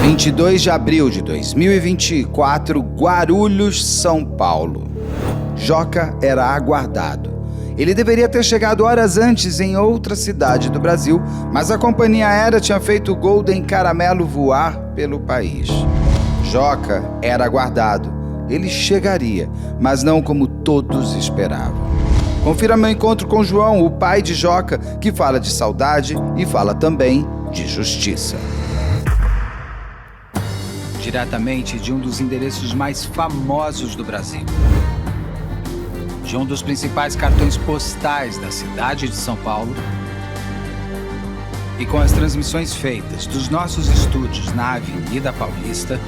22 de abril de 2024, Guarulhos, São Paulo. Joca era aguardado. Ele deveria ter chegado horas antes em outra cidade do Brasil, mas a companhia aérea tinha feito o Golden Caramelo voar pelo país. Joca era aguardado. Ele chegaria, mas não como todos esperavam. Confira meu encontro com João, o pai de Joca, que fala de saudade e fala também de justiça. Diretamente de um dos endereços mais famosos do Brasil. De um dos principais cartões postais da cidade de São Paulo. E com as transmissões feitas dos nossos estúdios na Avenida Paulista.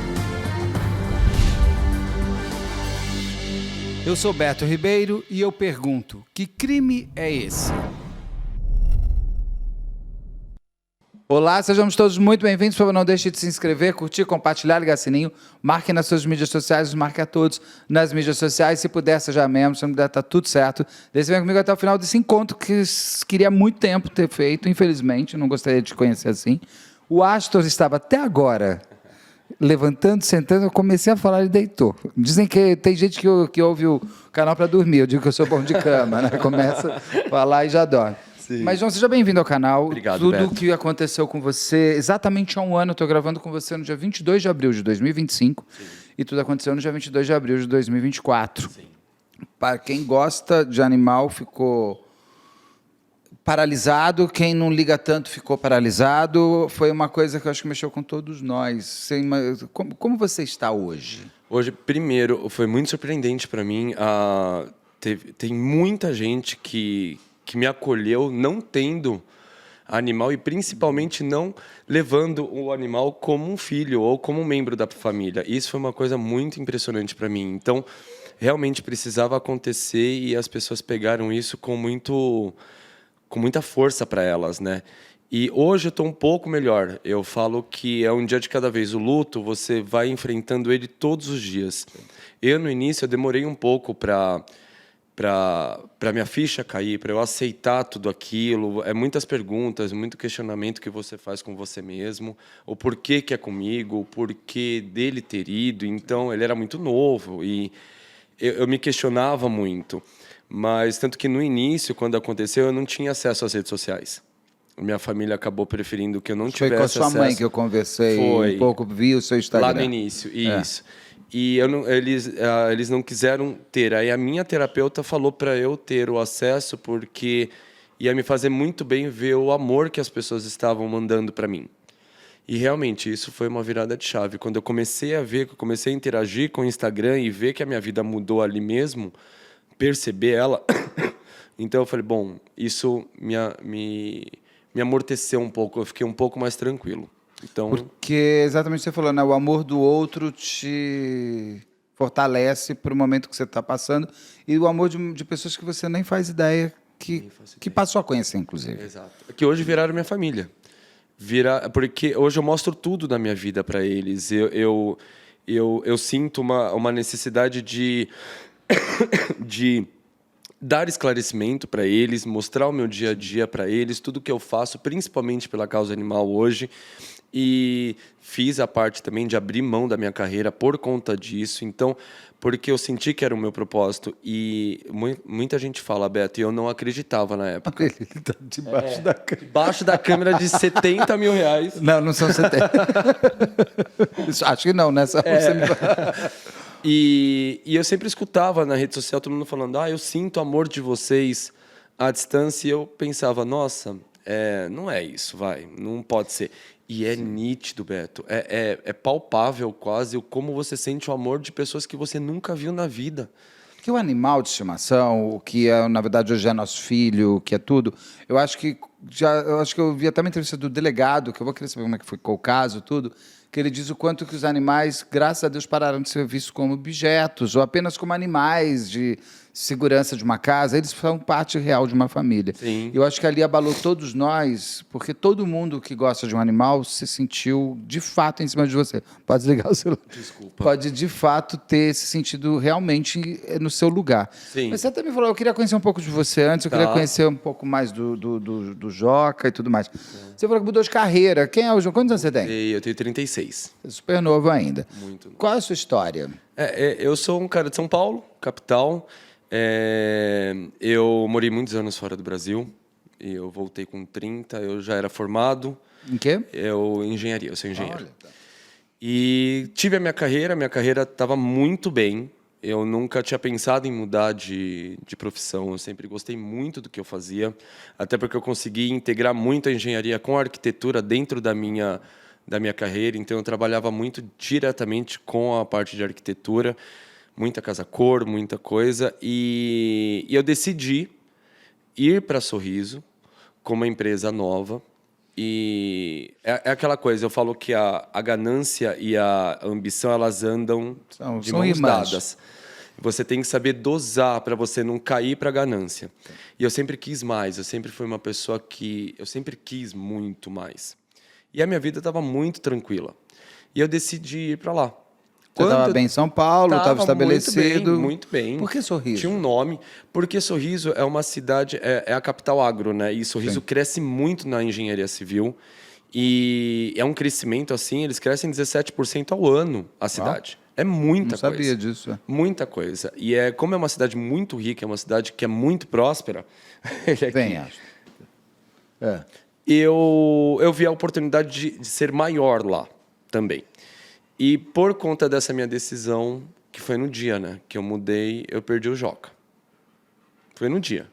Eu sou Beto Ribeiro e eu pergunto, que crime é esse? Olá, sejamos todos muito bem-vindos. Por favor, não deixe de se inscrever, curtir, compartilhar, ligar sininho. Marque nas suas mídias sociais, marque a todos nas mídias sociais. Se puder, seja membro, se não puder, tá tudo certo. Desce vem comigo até o final desse encontro, que queria há muito tempo ter feito, infelizmente, não gostaria de te conhecer assim. O Astor estava até agora levantando, sentando, eu comecei a falar e deitou. Dizem que tem gente que ouve o canal para dormir, eu digo que eu sou bom de cama, né? Começa a falar e já dorme. Sim. Mas, João, seja bem-vindo ao canal. Obrigado, Tudo Beto. que aconteceu com você, exatamente há um ano, eu estou gravando com você no dia 22 de abril de 2025, sim, e tudo aconteceu no dia 22 de abril de 2024. Sim. Para quem gosta de animal, ficou paralisado, quem não liga tanto ficou paralisado. Foi uma coisa que eu acho que mexeu com todos nós. Como você está hoje? Hoje, primeiro, foi muito surpreendente para mim. Tem muita gente que me acolheu não tendo animal e principalmente não levando o animal como um filho ou como um membro da família. Isso foi uma coisa muito impressionante para mim. Então, realmente precisava acontecer e as pessoas pegaram isso com muita força para elas, né? E hoje eu estou um pouco melhor. Eu falo que é um dia de cada vez. O luto, você vai enfrentando ele todos os dias. Eu, no início, eu demorei um pouco para minha ficha cair, para eu aceitar tudo aquilo. É muitas perguntas, muito questionamento que você faz com você mesmo. O porquê que é comigo, o porquê dele ter ido. Então, ele era muito novo e eu me questionava muito. Mas, tanto que no início, quando aconteceu, eu não tinha acesso às redes sociais. Minha família acabou preferindo que eu não tivesse acesso. Foi com a sua mãe que eu conversei, um pouco, vi o seu Instagram. Lá no início, isso. E eles não quiseram ter. Aí a minha terapeuta falou para eu ter o acesso porque ia me fazer muito bem ver o amor que as pessoas estavam mandando para mim. E realmente isso foi uma virada de chave. Quando eu comecei a ver, que eu comecei a interagir com o Instagram e ver que a minha vida mudou ali mesmo, perceber ela, então eu falei, bom, isso me amorteceu um pouco, eu fiquei um pouco mais tranquilo. Então, porque exatamente o que você falou, né? O amor do outro te fortalece para o momento que você está passando e o amor de pessoas que você nem faz ideia que passou a conhecer, inclusive. Exato. Que hoje viraram minha família. Porque hoje eu mostro tudo da minha vida para eles. Eu sinto uma necessidade de dar esclarecimento para eles, mostrar o meu dia a dia para eles, tudo que eu faço, principalmente pela causa animal hoje. E fiz a parte também de abrir mão da minha carreira por conta disso. Então, porque eu senti que era o meu propósito. E muita gente fala, Beto, e eu não acreditava na época. Ele está debaixo da câmera. Debaixo da câmera de R$70 mil. Não são 70. Acho que não, né? E eu sempre escutava na rede social todo mundo falando, eu sinto o amor de vocês à distância. E eu pensava, nossa, não é isso, não pode ser. E é nítido, Beto, é palpável quase o como você sente o amor de pessoas que você nunca viu na vida. Que o animal de estimação, o que na verdade hoje é nosso filho, o que é tudo, eu acho que eu vi até uma entrevista do delegado, que eu vou querer saber como é que ficou o caso, tudo, que ele diz o quanto que os animais, graças a Deus, pararam de ser vistos como objetos ou apenas como animais de segurança de uma casa, eles são parte real de uma família. Sim. Eu acho que ali abalou todos nós, porque todo mundo que gosta de um animal se sentiu, de fato, em cima de você. Pode desligar o celular. Desculpa. Pode, de fato, ter esse sentido realmente no seu lugar. Sim. Mas você também falou, eu queria conhecer um pouco de você antes, eu queria conhecer um pouco mais do do Joca e tudo mais. Você falou que mudou de carreira. Quem é o Joca? Quantos anos você tem? Eu tenho 36. Você é super novo ainda. Muito novo. Qual é a sua história? Eu sou um cara de São Paulo, capital. Eu morei muitos anos fora do Brasil. E eu voltei com 30, eu já era formado. Em quê? Engenharia, eu sou engenheiro. Olha, tá. E tive a minha carreira estava muito bem. Eu nunca tinha pensado em mudar de profissão, eu sempre gostei muito do que eu fazia, até porque eu consegui integrar muito a engenharia com a arquitetura dentro da minha carreira, então eu trabalhava muito diretamente com a parte de arquitetura, muita casa-cor, muita coisa, e eu decidi ir para Sorriso com uma empresa nova. E é aquela coisa, eu falo que a ganância e a ambição, elas andam de mãos dadas. Você tem que saber dosar para você não cair para a ganância. E eu sempre quis mais, eu sempre fui uma pessoa que... Eu sempre quis muito mais. E a minha vida estava muito tranquila. E eu decidi ir para lá. Você estava bem em São Paulo, estava estabelecido. Muito bem. Por que Sorriso? Tinha um nome. Porque Sorriso é uma cidade, é a capital agro, né? E Sorriso cresce muito na engenharia civil. E é um crescimento assim, eles crescem 17% ao ano, a cidade. É muita coisa. Não sabia disso. Muita coisa. E como é uma cidade muito rica, é uma cidade que é muito próspera. Bem, acho. Eu vi a oportunidade de ser maior lá também. E por conta dessa minha decisão, que foi no dia, né, que eu mudei, eu perdi o Joca. Foi no dia.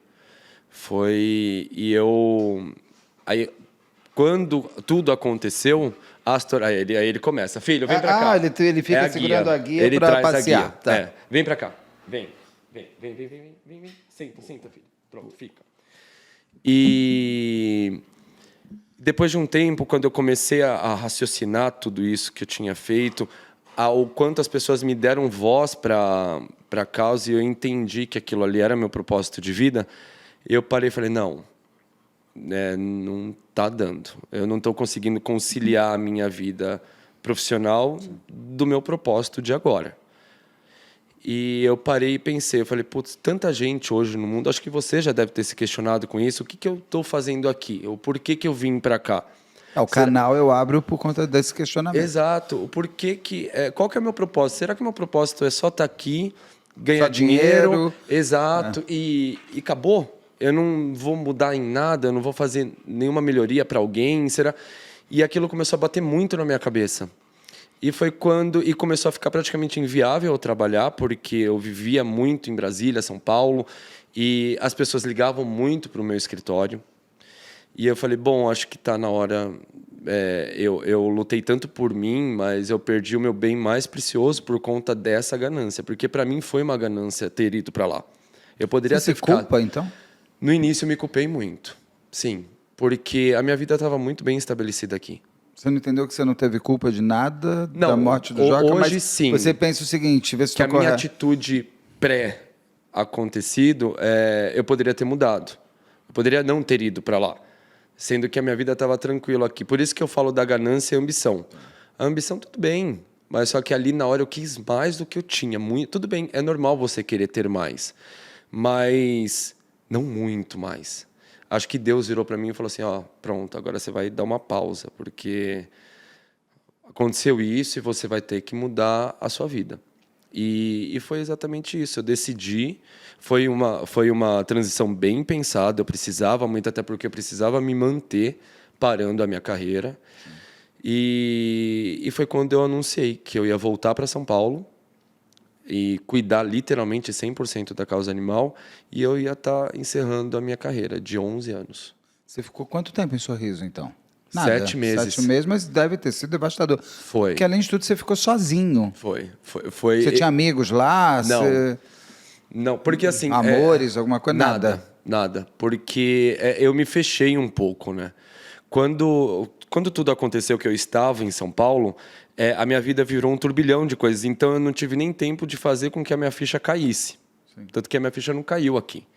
Aí, quando tudo aconteceu, aí ele começa, filho, vem pra cá. Ele fica segurando a guia para passear. A guia. Tá. Vem pra cá. Vem. Senta, filho. Pronto, fica. E depois de um tempo, quando eu comecei a raciocinar tudo isso que eu tinha feito, o quanto as pessoas me deram voz para a causa e eu entendi que aquilo ali era meu propósito de vida, eu parei e falei, não está dando. Eu não estou conseguindo conciliar a minha vida profissional do meu propósito de agora. E eu parei e pensei, eu falei, putz, tanta gente hoje no mundo, acho que você já deve ter se questionado com isso, o que eu estou fazendo aqui? Ou por que eu vim para cá? Canal eu abro por conta desse questionamento. Exato. Qual que é o meu propósito? Será que o meu propósito é só estar aqui, ganhar dinheiro? Exato. E acabou? Eu não vou mudar em nada, eu não vou fazer nenhuma melhoria para alguém? Será? E aquilo começou a bater muito na minha cabeça. E foi quando começou a ficar praticamente inviável eu trabalhar, porque eu vivia muito em Brasília, São Paulo, e as pessoas ligavam muito para o meu escritório. E eu falei, bom, acho que está na hora... eu lutei tanto por mim, mas eu perdi o meu bem mais precioso por conta dessa ganância. Porque para mim foi uma ganância ter ido para lá. Eu poderia Você ter ficado... culpa, então? No início eu me culpei muito, sim. Porque a minha vida estava muito bem estabelecida aqui. Você não entendeu que você não teve culpa de nada da morte do Joca? Hoje, mas sim. Você pensa o seguinte, vê se que a minha atitude pré-acontecido, eu poderia ter mudado. Eu poderia não ter ido para lá. Sendo que a minha vida estava tranquila aqui. Por isso que eu falo da ganância e ambição. A ambição, tudo bem. Mas só que ali, na hora, eu quis mais do que eu tinha. Tudo bem, é normal você querer ter mais. Mas não muito mais. Acho que Deus virou para mim e falou assim, pronto, agora você vai dar uma pausa, porque aconteceu isso e você vai ter que mudar a sua vida. E foi exatamente isso. Eu decidi, foi uma transição bem pensada, eu precisava muito, até porque eu precisava me manter parando a minha carreira. E foi quando eu anunciei que eu ia voltar para São Paulo e cuidar literalmente 100% da causa animal, e eu ia estar encerrando a minha carreira de 11 anos. Você ficou quanto tempo em Sorriso, então? Nada. 7 meses. 7 meses, mas deve ter sido devastador. Foi. Porque, além de tudo, você ficou sozinho. Foi. Você tinha amigos lá? Não. Não, porque assim... Amores, alguma coisa? Nada. Porque eu me fechei um pouco, né? Quando tudo aconteceu, que eu estava em São Paulo, a minha vida virou um turbilhão de coisas. Então, eu não tive nem tempo de fazer com que a minha ficha caísse. Sim. Tanto que a minha ficha não caiu aqui.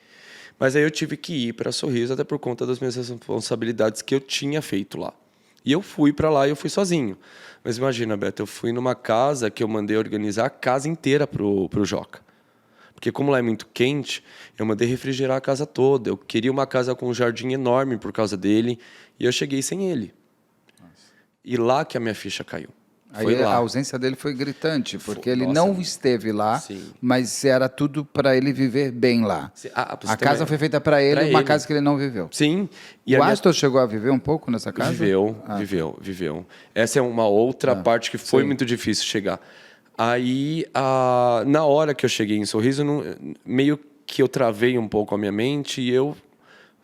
Mas aí eu tive que ir para Sorriso, até por conta das minhas responsabilidades que eu tinha feito lá. E eu fui para lá e eu fui sozinho. Mas imagina, Beto, eu fui numa casa que eu mandei organizar a casa inteira pro Joca. Porque como lá é muito quente, eu mandei refrigerar a casa toda. Eu queria uma casa com um jardim enorme por causa dele. E eu cheguei sem ele. E lá que a minha ficha caiu. Foi Aí lá. a ausência dele foi gritante, porque ele Nossa, não esteve lá, sim. mas era tudo para ele viver bem lá. Pra você A ter casa uma- foi feita para ele, pra uma ele. casa que ele não viveu. Sim. O a minha- Astor chegou a viver um pouco nessa casa? Viveu. Essa é uma outra parte que foi sim. muito difícil chegar. Aí, na hora que eu cheguei em Sorriso, meio que eu travei um pouco a minha mente e eu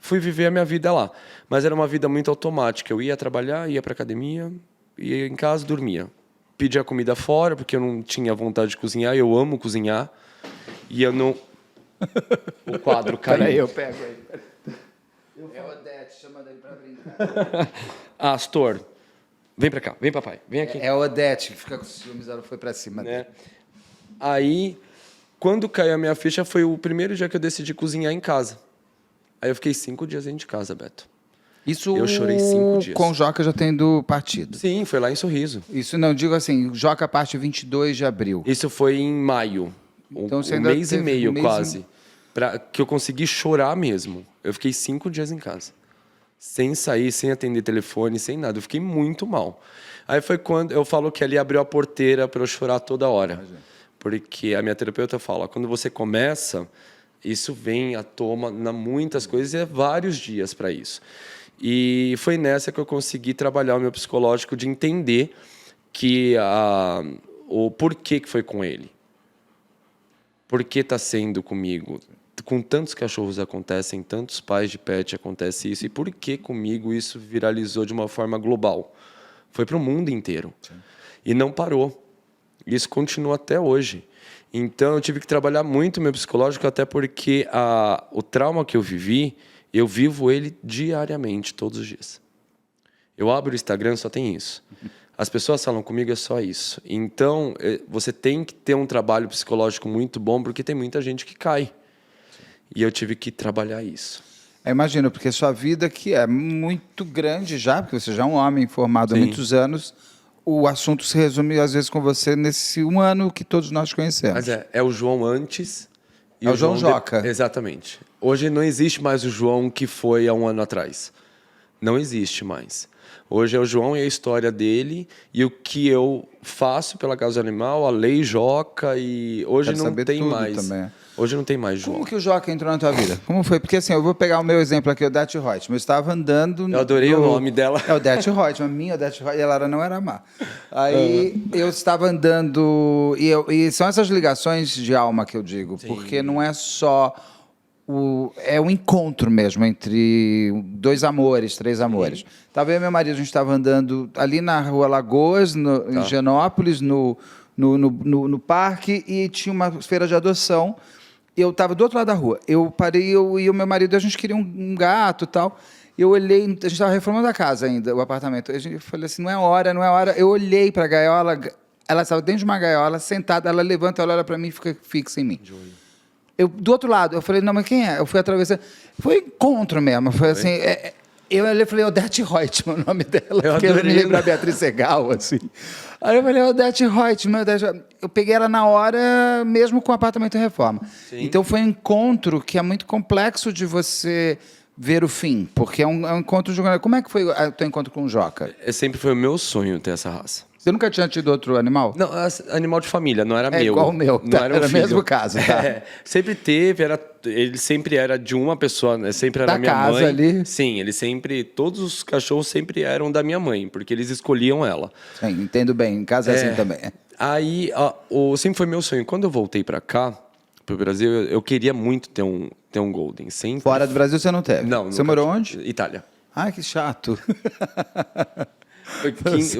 fui viver a minha vida lá. Mas era uma vida muito automática. Eu ia trabalhar, ia para academia, ia em casa, dormia. Pedia comida fora, porque eu não tinha vontade de cozinhar. Eu amo cozinhar. E eu não... O quadro caiu. Peraí, eu pego aí. É o Odete, chama ele para brincar. Astor, vem pra cá. Vem, papai. Vem aqui. É o Odete, que fica com ciúmes, ela foi para cima dele. Né? Aí, quando caiu a minha ficha, foi o primeiro dia que eu decidi cozinhar em casa. Aí eu fiquei 5 dias dentro de casa, Beto. Isso Eu chorei 5 dias. com o Joca já tendo partido. Sim, foi lá em Sorriso. Isso não, digo assim, Joca parte 22 de abril. Isso foi em maio. Então, você um ainda mês e teve meio, um mês quase. Que eu consegui chorar mesmo. Eu fiquei 5 dias em casa. Sem sair, sem atender telefone, sem nada. Eu fiquei muito mal. Aí foi quando eu falo que ali abriu a porteira para eu chorar toda hora. Porque a minha terapeuta fala, quando você começa, isso vem à tona, muitas coisas, e é vários dias para isso. E foi nessa que eu consegui trabalhar o meu psicológico de entender que o porquê que foi com ele. Por que está sendo comigo? Com tantos cachorros acontecem, tantos pais de pet acontece isso, e por que comigo isso viralizou de uma forma global? Foi para o mundo inteiro. Sim. E não parou. Isso continua até hoje. Então, eu tive que trabalhar muito o meu psicológico, até porque o trauma que eu vivi, eu vivo ele diariamente, todos os dias. Eu abro o Instagram, só tem isso. As pessoas falam comigo, é só isso. Então, você tem que ter um trabalho psicológico muito bom, porque tem muita gente que cai. E eu tive que trabalhar isso. Eu imagino, porque sua vida, que é muito grande já, porque você já é um homem formado há muitos anos, o assunto se resume, às vezes, com você nesse um ano que todos nós conhecemos. Mas é o João antes... E o João Joca. Exatamente. Hoje não existe mais o João que foi há um ano atrás. Não existe mais. Hoje é o João e a história dele e o que eu faço pela causa animal, a lei Joca, e hoje Quero não saber tem tudo mais. também. Hoje não tem mais João. Como que o Joca entrou na tua vida? Como foi? Porque assim, eu vou pegar o meu exemplo aqui, o Odete Reutemann. Eu estava andando... Eu adorei o nome dela. É o Odete Reutemann, minha Odete Reutemann, e ela não era má. Aí eu estava andando... E são essas ligações de alma que eu digo, porque não é só... É um encontro mesmo entre 2 amores, 3 amores. Tava eu e meu marido, a gente estava andando ali na Rua Lagoas, em Higienópolis, no parque, e tinha uma feira de adoção. Eu estava do outro lado da rua. Eu parei, eu e o meu marido, a gente queria um gato e tal. Eu olhei, a gente estava reformando a casa ainda, o apartamento. Eu falei assim, não é hora, não é hora. Eu olhei para a gaiola, ela estava dentro de uma gaiola, sentada, ela levanta, ela olha para mim e fica fixa em mim. Eu, do outro lado, eu falei, não, mas quem é? Eu fui atravessando. Foi encontro mesmo, foi assim... Eu olhei e falei, Odete Reutemann, o nome dela, porque eu me lembro da Beatriz Segal, assim. Aí eu falei, Odete Reutemann, eu peguei ela na hora, mesmo com o apartamento em reforma. Sim. Então foi um encontro que é muito complexo de você ver o fim, porque é um encontro de... Como é que foi o teu encontro com o Joca? Sempre foi o meu sonho ter essa raça. Você nunca tinha tido outro animal? Não, animal de família, não era meu. Igual o meu, não era o mesmo caso. Tá? Sempre teve, ele sempre era de uma pessoa, né? Sempre era da minha casa mãe. Ali. Sim, todos os cachorros sempre eram da minha mãe, porque eles escolhiam ela. Sim, entendo bem, em casa é assim também. Aí, sempre foi meu sonho. Quando eu voltei para cá, para o Brasil, eu queria muito ter um Golden. Sempre. Fora do Brasil você não teve? Não. Você morou onde? Itália. Ai, que chato.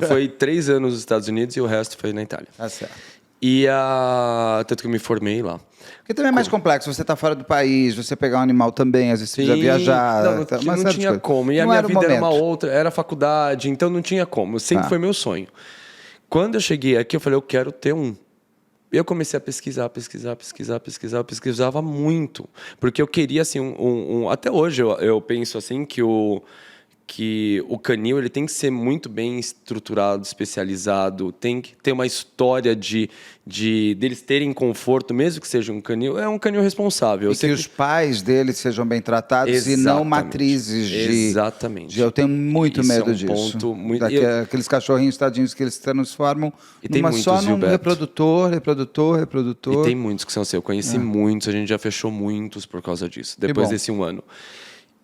Foi 3 anos nos Estados Unidos e o resto foi na Itália. Tá certo. E tanto que eu me formei lá. Porque também é mais complexo, você está fora do país, você pegar um animal também, às vezes você precisa viajar. Não tinha como. E a minha vida era uma outra, era faculdade, então não tinha como. Sempre foi meu sonho. Quando eu cheguei aqui, eu falei, eu quero ter um. Eu comecei a pesquisar, eu pesquisava muito. Porque eu queria, assim, até hoje eu penso assim que que o canil ele tem que ser muito bem estruturado, especializado, tem que ter uma história deles terem conforto, mesmo que seja um canil, é um canil responsável. E que os pais deles sejam bem tratados e não matrizes de... Exatamente. Eu tenho muito Isso medo é um disso. ponto muito... Aqueles cachorrinhos tadinhos que eles se transformam só num reprodutor. E tem muitos que são assim. Eu conheci muitos, a gente já fechou muitos por causa disso, depois desse 1 ano.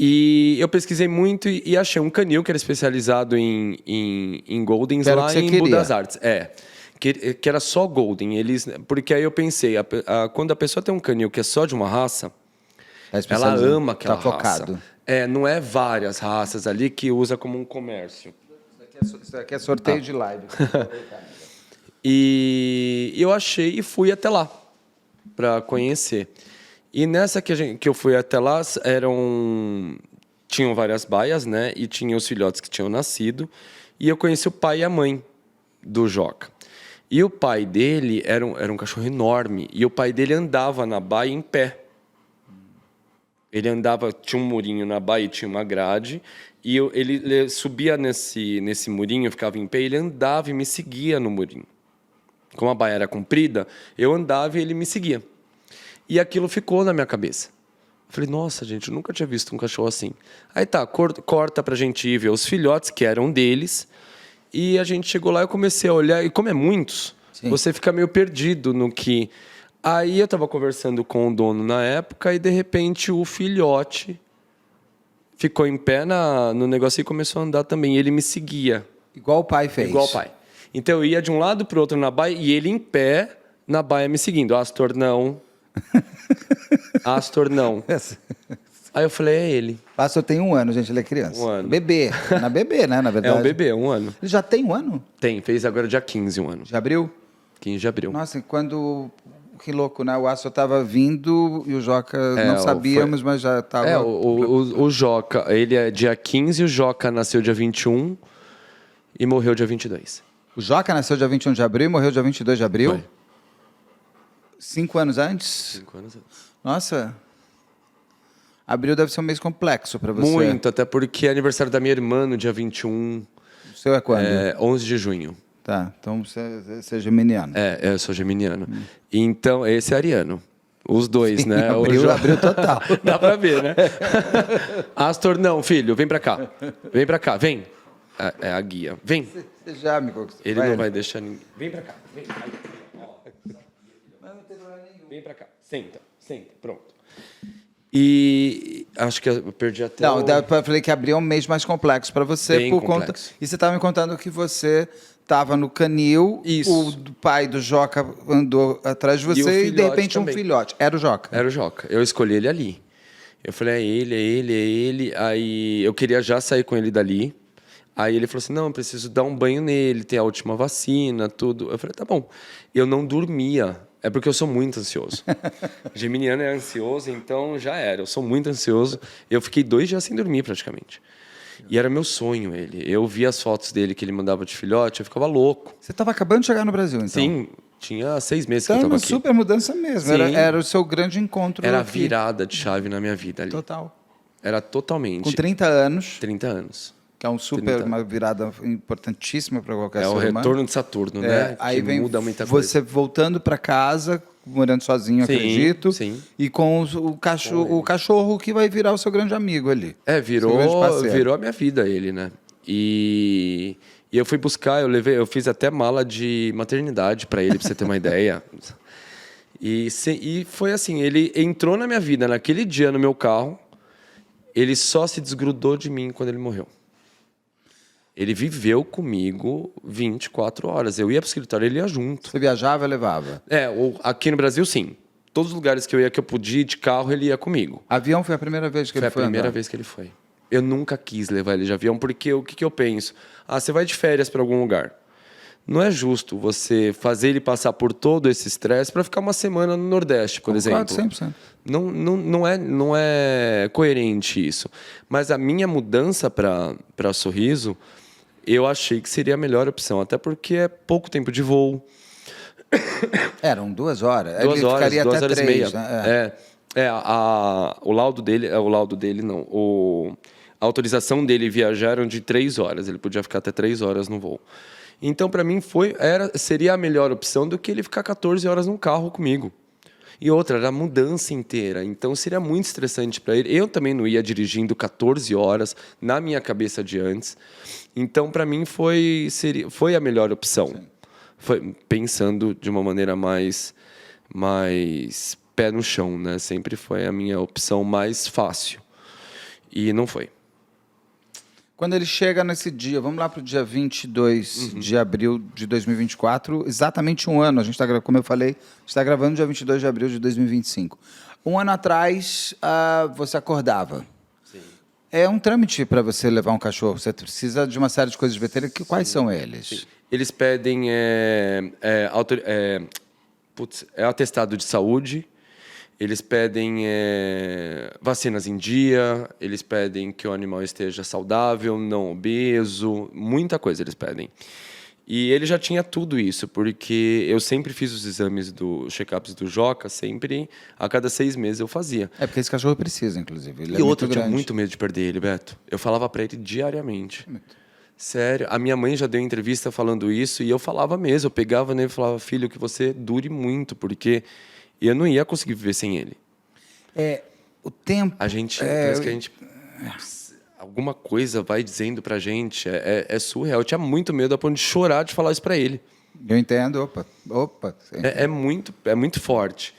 E eu pesquisei muito e achei um canil que era especializado em Goldens lá em Budas Artes. Que era só Golden. Porque aí eu pensei, quando a pessoa tem um canil que é só de uma raça, ela ama aquela raça. Focado. Não é várias raças ali que usa como um comércio. Isso aqui é sorteio de live. E eu achei e fui até lá para conhecer. E nessa que eu fui até lá, tinham várias baias, né? E tinha os filhotes que tinham nascido. E eu conheci o pai e a mãe do Joca. E o pai dele era um cachorro enorme. E o pai dele andava na baia em pé. Ele andava, tinha um murinho na baia e tinha uma grade. E ele subia nesse murinho, ficava em pé, ele andava e me seguia no murinho. Como a baia era comprida, eu andava e ele me seguia. E aquilo ficou na minha cabeça. Eu falei, nossa, gente, eu nunca tinha visto um cachorro assim. Aí tá, corta pra gente ir ver os filhotes, que eram deles. E a gente chegou lá e eu comecei a olhar. E como é muitos, você fica meio perdido no que... Aí eu tava conversando com o dono na época e, de repente, o filhote ficou em pé no negócio e começou a andar também. E ele me seguia. Igual o pai fez. Igual o pai. Então eu ia de um lado pro outro na baia e ele em pé na baia me seguindo. Astor, não. Astor, não. Aí eu falei, é ele. Astor tem 1 ano, gente, ele é criança. 1 ano. Bebê. Bebê, né, na verdade. É um bebê, 1 ano. Ele já tem 1 ano? Tem, fez agora dia 15 1 ano. De abril? 15 de abril. Nossa, quando... Que louco, né? O Astor estava vindo e o Joca não sabíamos, mas já estava... O Joca, ele é dia 15, o Joca nasceu dia 21 e morreu dia 22. O Joca nasceu dia 21 de abril e morreu dia 22 de abril? Foi. 5 anos antes? 5 anos antes. Nossa. Abril deve ser um mês complexo para você. Muito, até porque é aniversário da minha irmã no dia 21. O seu é quando? 11 de junho. Tá, então você é geminiano. Eu sou geminiano. Então, esse é ariano. Os dois, né? Abril total. Dá pra ver, né? Astor, não, filho, vem pra cá. Vem pra cá, vem. É a guia. Vem. Você já me conquistou. Ele não vai deixar ninguém. Vem pra cá. Vem. Vem pra cá. Senta. Pronto. E acho que eu perdi até Não, eu falei que abril é um mês mais complexo para você. Bem complexo. E você estava me contando que você estava no canil, Isso. O pai do Joca andou atrás de você e de repente também. Um filhote. Era o Joca? Era o Joca. Eu escolhi ele ali. Eu falei, é ele. Aí eu queria já sair com ele dali. Aí ele falou assim, não, eu preciso dar um banho nele, tem a última vacina, tudo. Eu falei, tá bom. Eu não dormia. É porque eu sou muito ansioso. Geminiano é ansioso, então já era. Eu sou muito ansioso. Eu fiquei 2 dias sem dormir, praticamente. E era meu sonho, ele. Eu via as fotos dele que ele mandava de filhote, eu ficava louco. Você estava acabando de chegar no Brasil, então? Sim, tinha 6 meses então que eu estava uma aqui. super mudança mesmo. Era o seu grande encontro. Era a aqui. virada de chave na minha vida ali. Total. Era totalmente. Com 30 anos. 30 anos. Que é uma virada importantíssima para qualquer ser humano. É o retorno de Saturno, né? Aí que vem muda muita coisa. Você voltando para casa, morando sozinho, acredito. Sim. E com o cachorro que vai virar o seu grande amigo ali. Virou a minha vida ele, né? E eu fui buscar, eu fiz até mala de maternidade para ele, para você ter uma ideia. E foi assim, ele entrou na minha vida naquele dia no meu carro, ele só se desgrudou de mim quando ele morreu. Ele viveu comigo 24 horas. Eu ia para o escritório, ele ia junto. Você viajava e levava? Aqui no Brasil, sim. Todos os lugares que eu ia, que eu podia ir de carro, ele ia comigo. Avião foi a primeira vez que ele foi? Foi a primeira vez que ele foi. Eu nunca quis levar ele de avião, porque o que eu penso? Você vai de férias para algum lugar. Não é justo você fazer ele passar por todo esse estresse para ficar uma semana no Nordeste, por exemplo. 100%. Não é coerente isso. Mas a minha mudança para Sorriso, eu achei que seria a melhor opção, até porque é pouco tempo de voo. Eram 2 horas. 2 ele horas, ficaria 2 até horas 3, e meia. né? O laudo dele, não. a autorização dele viajar era de 3 horas. Ele podia ficar até 3 horas no voo. Então, para mim, seria a melhor opção do que ele ficar 14 horas num carro comigo. E outra, era a mudança inteira. Então, seria muito estressante para ele. Eu também não ia dirigindo 14 horas na minha cabeça de antes. Então, para mim, foi a melhor opção. Foi pensando de uma maneira mais pé no chão, né? Sempre foi a minha opção mais fácil. E não foi. Quando ele chega nesse dia, vamos lá para o dia 22 de abril de 2024, exatamente um ano, a gente está, como eu falei, está gravando dia 22 de abril de 2025. Um ano atrás, você acordava. Sim. É um trâmite para você levar um cachorro, você precisa de uma série de coisas veterinárias, quais são eles? Sim. Eles pedem atestado de saúde, eles pedem vacinas em dia, eles pedem que o animal esteja saudável, não obeso, muita coisa eles pedem. E ele já tinha tudo isso, porque eu sempre fiz os exames check-ups do Joca, sempre, a cada 6 meses eu fazia. É porque esse cachorro precisa, inclusive. Ele E outro, muito eu tinha grande. muito medo de perder ele, Beto. Eu falava para ele diariamente. Sério, a minha mãe já deu entrevista falando isso, e eu falava mesmo, eu pegava nele e falava, filho, que você dure muito, porque eu não ia conseguir viver sem ele. O tempo... Parece que a gente... Alguma coisa vai dizendo pra gente, é surreal. Eu tinha muito medo a ponto de chorar de falar isso pra ele. Eu entendo, opa. É muito forte.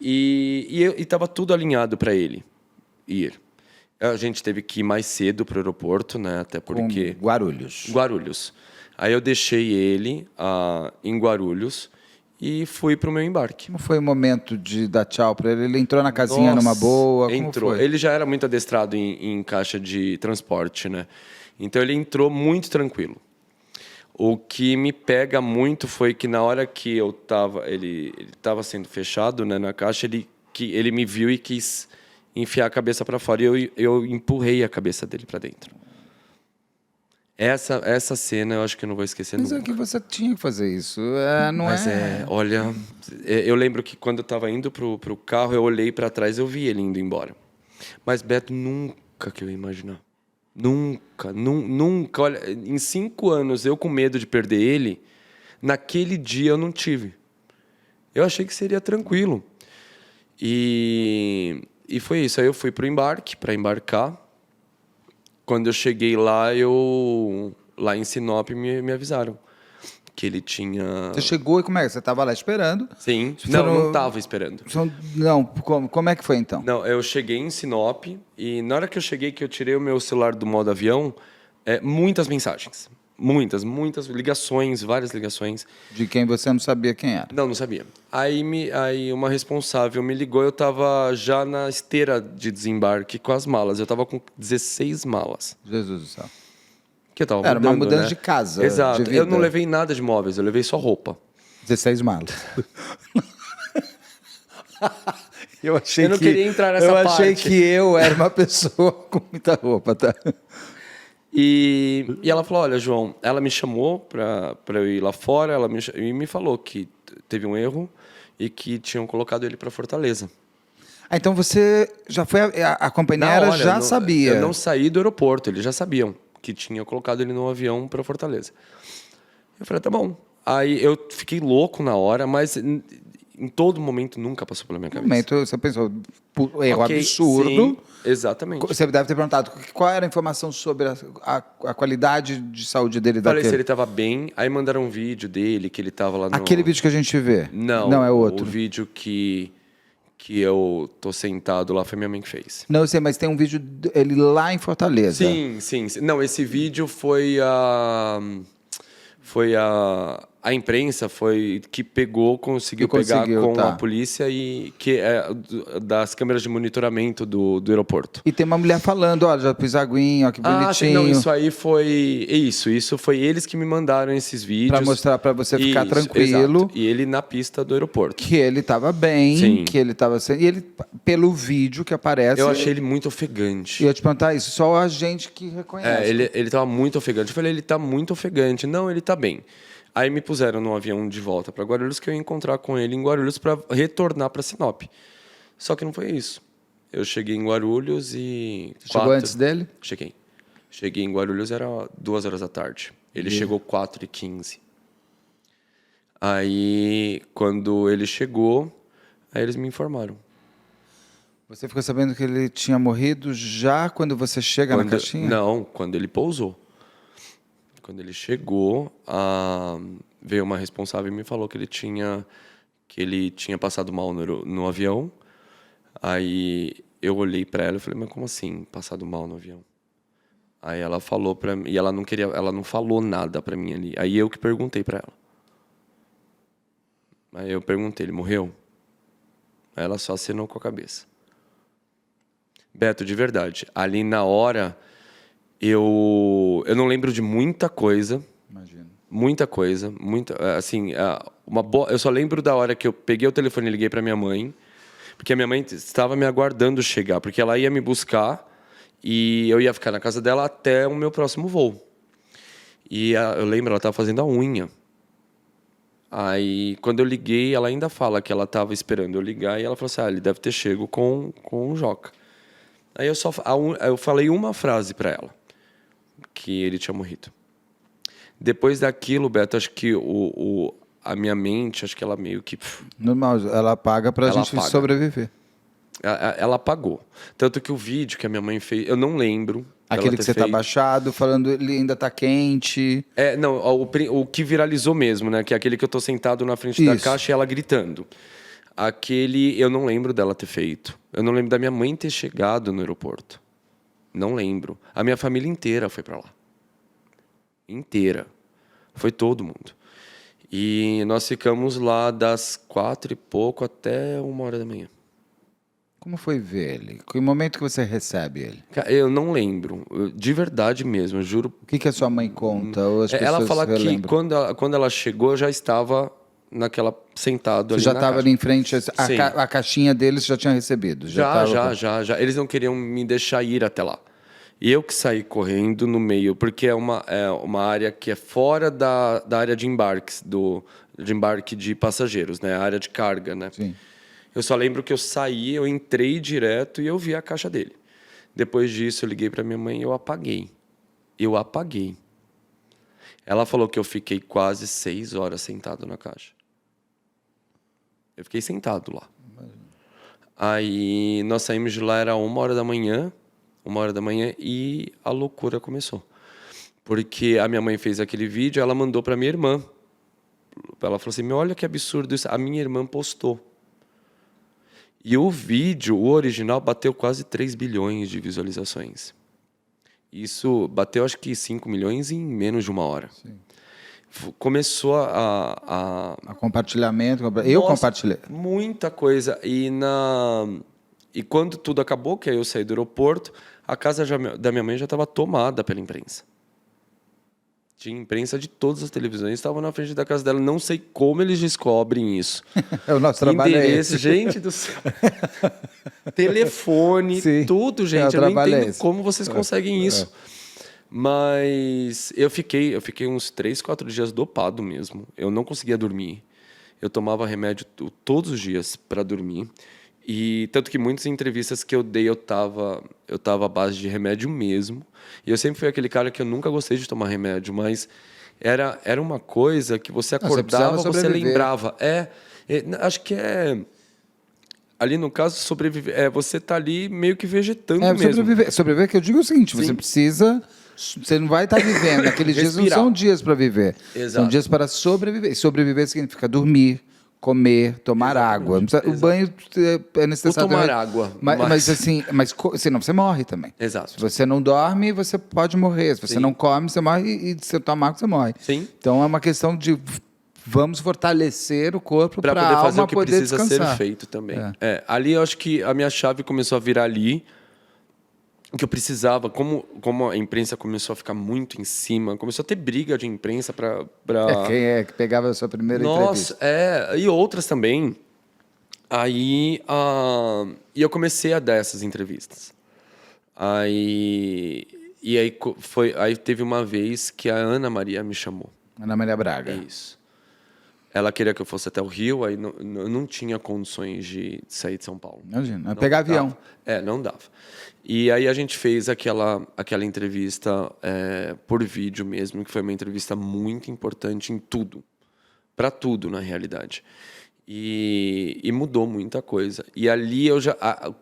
E estava tudo alinhado para ele ir. A gente teve que ir mais cedo para o aeroporto, né? Até porque... Com Guarulhos. Guarulhos. Aí eu deixei ele em Guarulhos e fui para o meu embarque. Como foi o momento de dar tchau para ele? Ele entrou na casinha numa boa? Como Entrou. foi? Ele já era muito adestrado em caixa de transporte, né? Então ele entrou muito tranquilo. O que me pega muito foi que na hora que eu tava, ele estava sendo fechado, né, na caixa, ele me viu e quis enfiar a cabeça para fora e eu empurrei a cabeça dele para dentro. Essa cena eu acho que eu não vou esquecer nunca. Mas é que você tinha que fazer isso, olha, eu lembro que quando eu estava indo pro carro, eu olhei para trás, eu vi ele indo embora. Mas Beto, nunca que eu ia imaginar. Nunca. Olha, em 5 anos, eu com medo de perder ele, naquele dia eu não tive. Eu achei que seria tranquilo. E foi isso. Aí eu fui pro embarque, para embarcar. Quando eu cheguei lá, lá em Sinop me avisaram que ele tinha... Você chegou e como é? Você estava lá esperando? Sim. Não estava esperando. Não, como é que foi então? Não, eu cheguei em Sinop e na hora que eu cheguei, que eu tirei o meu celular do modo avião, muitas mensagens. Muitas ligações, várias ligações. De quem você não sabia quem era? Não sabia. Aí uma responsável me ligou, eu estava já na esteira de desembarque com as malas. Eu estava com 16 malas. Jesus do céu. Que eu tava Era uma mudança né? de casa. Exato. De vida. Eu não levei nada de móveis, eu levei só roupa. 16 malas. Eu não queria entrar nessa parte. Eu achei que eu era uma pessoa com muita roupa, tá? E ela falou, olha, João, ela me chamou para eu ir lá fora, e me falou que teve um erro e que tinham colocado ele para Fortaleza. Então você já foi, a companhia Na hora, já sabia? Eu não saí do aeroporto, eles já sabiam que tinha colocado ele no avião para Fortaleza. Eu falei, tá bom. Aí eu fiquei louco na hora, mas em todo momento nunca passou pela minha cabeça. No momento você pensou, erro Ok, absurdo. Sim, exatamente. Você deve ter perguntado qual era a informação sobre a qualidade de saúde dele Falei daquele. se ele estava bem, aí mandaram um vídeo dele, que ele estava lá no... Aquele vídeo que a gente vê? Não, é outro. O vídeo que eu tô sentado lá foi minha mãe que fez. Não, eu sei, mas tem um vídeo ele lá em Fortaleza. Sim. Não, esse vídeo foi a imprensa que conseguiu pegar com a polícia e que é das câmeras de monitoramento do aeroporto. E tem uma mulher falando, olha, já pus aguinha, ó, que bonitinho. Sim, não, isso aí foi isso foi eles que me mandaram esses vídeos para mostrar para você ficar tranquilo. Exato. E ele na pista do aeroporto. Que ele estava bem, Sim. que ele estava sendo. E ele, pelo vídeo que aparece. Eu achei ele muito ofegante. E eu ia te perguntar isso, só a gente que reconhece. Ele estava muito ofegante. Eu falei, ele está muito ofegante. Não, ele está bem. Aí me puseram no avião de volta para Guarulhos, que eu ia encontrar com ele em Guarulhos para retornar para Sinop. Só que não foi isso. Eu cheguei em Guarulhos e... Você chegou antes dele? Cheguei. Cheguei em Guarulhos, era 2h da tarde. Ele chegou 4h15. Aí, quando ele chegou, aí eles me informaram. Você ficou sabendo que ele tinha morrido já quando você chega na caixinha? Não, quando ele pousou. Quando ele chegou, veio uma responsável e me falou que ele tinha passado mal no avião. Aí eu olhei para ela e falei, mas como assim, passado mal no avião? Aí ela falou para mim, e ela não falou nada para mim ali. Aí eu que perguntei para ela. Aí eu perguntei, ele morreu? Aí ela só acenou com a cabeça. Beto, de verdade, ali na hora eu não lembro de muita coisa. Imagino. Muita coisa, assim, eu só lembro da hora que eu peguei o telefone e liguei para minha mãe, porque a minha mãe estava me aguardando chegar, porque ela ia me buscar e eu ia ficar na casa dela até o meu próximo voo. E eu lembro, ela estava fazendo a unha. Aí, quando eu liguei, ela ainda fala que ela estava esperando eu ligar e ela falou assim, ele deve ter chego com o Joca. Aí eu falei uma frase para ela, que ele tinha morrido. Depois daquilo, Beto, acho que a minha mente, acho que ela meio que... Normal, ela apaga pra gente sobreviver. Ela apagou. Tanto que o vídeo que a minha mãe fez, eu não lembro. Aquele que você tá baixado, falando ele ainda tá quente. Não, o que viralizou mesmo, né? Que é aquele que eu tô sentado na frente da caixa e ela gritando. Aquele eu não lembro dela ter feito. Eu não lembro da minha mãe ter chegado no aeroporto. Não lembro. A minha família inteira foi pra lá. Inteira. Foi todo mundo. E nós ficamos lá das 4 e pouco até 1h da manhã. Como foi ver ele? Que momento que você recebe ele? Eu não lembro. De verdade mesmo, eu juro. O que a sua mãe conta? Ou as Ela pessoas fala que relembram? quando ela chegou, eu já estava sentado Você ali já na estava caixa. ali em frente, Sim. a caixinha deles você já tinha recebido? Já. Eles não queriam me deixar ir até lá. E eu que saí correndo no meio, porque é uma área que é fora da área de embarques, de embarque de passageiros, né? A área de carga, né? Sim. Eu só lembro que eu saí, eu entrei direto e eu vi a caixa dele. Depois disso, eu liguei para minha mãe e eu apaguei. Ela falou que eu fiquei quase 6 horas sentado na caixa. Eu fiquei sentado lá. Aí nós saímos de lá, era 1h da manhã, e a loucura começou. Porque a minha mãe fez aquele vídeo, ela mandou para minha irmã. Ela falou assim, olha que absurdo isso. A minha irmã postou. E o vídeo, o original, bateu quase 3 bilhões de visualizações. Isso bateu, acho que 5 milhões em menos de 1 hora. Sim. Começou A compartilhamento. Eu compartilhei. Muita coisa. E quando tudo acabou, que aí eu saí do aeroporto, a casa da minha mãe já estava tomada pela imprensa. Tinha imprensa de todas as televisões, estavam na frente da casa dela. Não sei como eles descobrem isso. O nosso trabalho é Endereço, esse. gente do céu. Telefone, Sim. tudo, gente. Eu não trabalho é entendo esse. como vocês conseguem isso. Mas eu fiquei uns 3, 4 dias dopado mesmo. Eu não conseguia dormir. Eu tomava remédio todos os dias para dormir. E tanto que muitas entrevistas que eu dei, eu tava à base de remédio mesmo. E eu sempre fui aquele cara que eu nunca gostei de tomar remédio, mas era uma coisa que você acordava, você lembrava. Acho que ali no caso, sobreviver. Você tá ali meio que vegetando mesmo. Sobreviver, que eu digo o seguinte, você precisa... Você não vai estar vivendo. Aqueles dias não são dias para viver. Exato. São dias para sobreviver. E sobreviver significa dormir, comer, tomar água. O banho é necessário. Ou tomar água. Mas senão você morre também. Exato. Se você não dorme, você pode morrer. Se você não come, você morre. E se você tomar água, você morre. Sim. Então é uma questão de... Vamos fortalecer o corpo para poder fazer o que precisa descansar. ser feito também. Ali eu acho que a minha chave começou a virar ali, que eu precisava, como a imprensa começou a ficar muito em cima, começou a ter briga de imprensa para... Quem que pegava a sua primeira entrevista? E outras também. Aí eu comecei a dar essas entrevistas. Aí teve uma vez que a Ana Maria me chamou. Ana Maria Braga. Isso. Ela queria que eu fosse até o Rio, aí eu não tinha condições de sair de São Paulo. Imagina, pegar avião. Não dava. E aí a gente fez aquela entrevista por vídeo mesmo, que foi uma entrevista muito importante em tudo. Para tudo, na realidade. E mudou muita coisa. E ali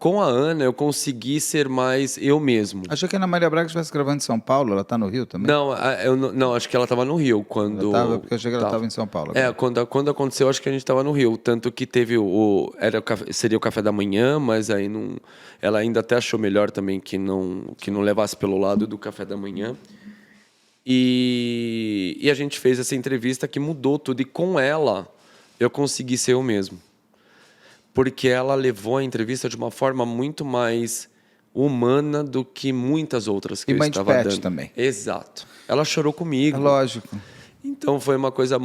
com a Ana eu consegui ser mais eu mesmo. Achei que a Ana Maria Braga estivesse gravando em São Paulo, ela está no Rio também? Não, acho que ela estava no Rio quando. Porque eu achei que ela estava em São Paulo. Quando aconteceu, acho que a gente estava no Rio. Tanto que teve seria o café da manhã, mas aí não. Ela ainda até achou melhor também que não levasse pelo lado do café da manhã. E a gente fez essa entrevista que mudou tudo. E com ela eu consegui ser eu mesmo. Porque ela levou a entrevista de uma forma muito mais humana do que muitas outras que eu estava dando. Também. Exato. Ela chorou comigo. É lógico. Então foi uma coisa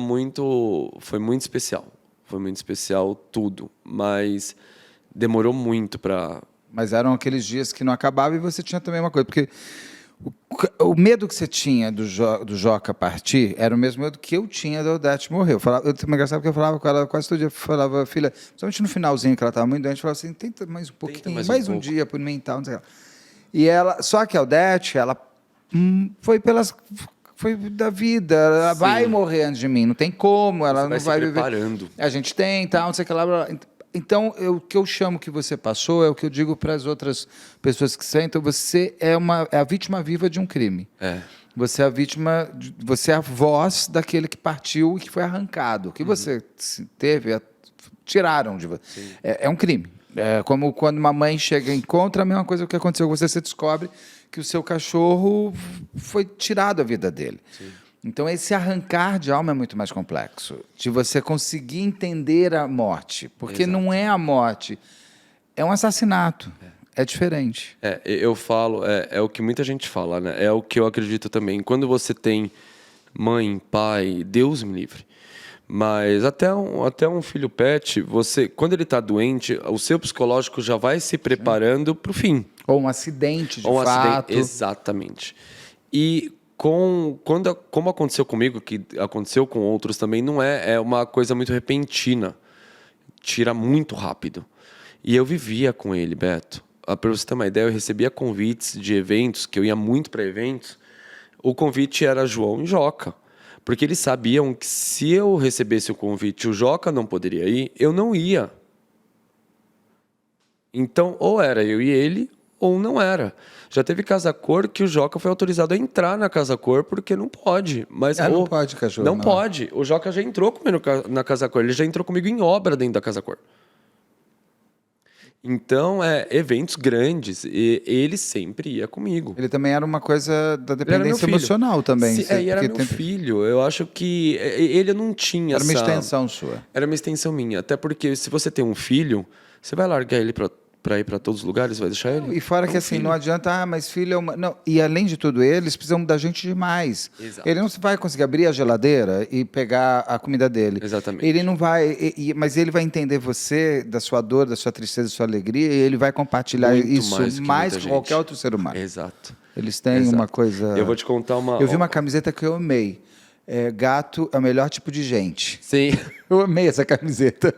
foi muito especial. Foi muito especial tudo, mas demorou muito para. Mas eram aqueles dias que não acabava e você tinha também uma coisa, porque o medo que você tinha do Joca partir era o mesmo medo que eu tinha da Odete morrer. Eu também engraçado porque eu falava com ela quase todo dia, falava, filha, principalmente no finalzinho que ela estava muito doente, eu falava assim, tenta mais um pouquinho, mais um dia por mim e tal, não sei lá. E ela, só que a Odete, ela foi da vida, ela Sim. vai morrer antes de mim, não tem como, ela não vai viver. A gente tem, tal, não sei o que lá. Então, o que eu chamo que você passou é o que eu digo para as outras pessoas que sentem. Você é a vítima viva de um crime. Você é a vítima, você é a voz daquele que partiu e que foi arrancado. O que você teve, tiraram de você. É um crime. É como quando uma mãe chega e encontra a mesma coisa que aconteceu com você, você descobre que o seu cachorro foi tirado a vida dele. Sim. Então, esse arrancar de alma é muito mais complexo, de você conseguir entender a morte, porque Exato. Não é a morte, é um assassinato, é diferente. Eu falo, é o que muita gente fala, né? É o que eu acredito também. Quando você tem mãe, pai, Deus me livre, mas até um filho pet, quando ele está doente, o seu psicológico já vai se preparando para o fim. Ou um acidente, de fato. Exatamente. E como aconteceu comigo, que aconteceu com outros também, não é uma coisa muito repentina. Tira muito rápido. E eu vivia com ele, Beto. Para você ter uma ideia, eu recebia convites de eventos, que eu ia muito para eventos. O convite era João e Joca. Porque eles sabiam que se eu recebesse o convite e o Joca não poderia ir, eu não ia. Então, ou era eu e ele, ou não era. Já teve Casa Cor que o Joca foi autorizado a entrar na Casa Cor porque não pode. Mas não pode, cachorro. Não pode. O Joca já entrou comigo na Casa Cor. Ele já entrou comigo em obra dentro da Casa Cor. Então, eventos grandes. E ele sempre ia comigo. Ele também era uma coisa da dependência emocional também. E era meu filho. Eu acho que ele não tinha Era uma extensão sua. Era uma extensão minha. Até porque se você tem um filho, você vai largar ele para ir para todos os lugares, vai deixar ele? E fora que assim, não adianta, mas filho é uma... Não, e além de tudo, eles precisam da gente demais. Exato. Ele não vai conseguir abrir a geladeira e pegar a comida dele. Exatamente. Ele não vai... Mas ele vai entender você, da sua dor, da sua tristeza, da sua alegria, e ele vai compartilhar muito isso mais que qualquer gente. outro ser humano. Exato. Eles têm uma coisa... Eu vou te contar uma... Eu vi uma camiseta que eu amei. Gato é o melhor tipo de gente. Sim. Eu amei essa camiseta.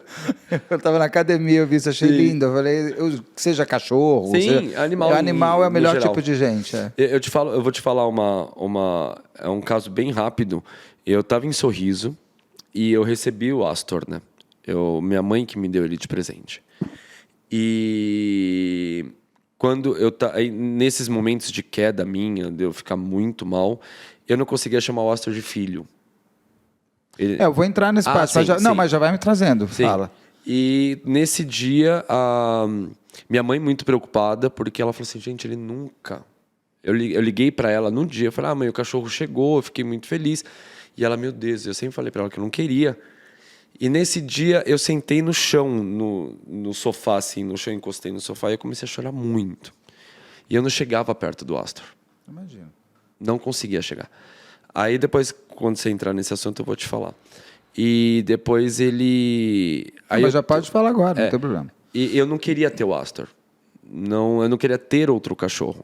Eu estava na academia, eu vi isso, achei lindo. Eu falei, seja cachorro, sim, animal é o melhor tipo de gente. Eu vou te falar um caso bem rápido. Eu estava em Sorriso e eu recebi o Astor, né? Minha mãe que me deu ele de presente. E quando nesses momentos de queda minha, de eu ficar muito mal, eu não conseguia chamar o Astor de filho. Eu vou entrar nesse passo. Mas já vai me trazendo. Sim. Fala. E nesse dia, minha mãe muito preocupada, porque ela falou assim, gente, ele nunca... Eu liguei para ela no dia, eu falei, mãe, o cachorro chegou, eu fiquei muito feliz. E ela, meu Deus, eu sempre falei para ela que eu não queria. E nesse dia, eu sentei no chão, no sofá, assim, no chão, encostei no sofá, e eu comecei a chorar muito. E eu não chegava perto do Astor. Imagina. Não conseguia chegar. Aí depois, quando você entrar nesse assunto, eu vou te falar. E depois ele... Mas já pode falar agora, não tem problema. E eu não queria ter o Astor. Eu não queria ter outro cachorro.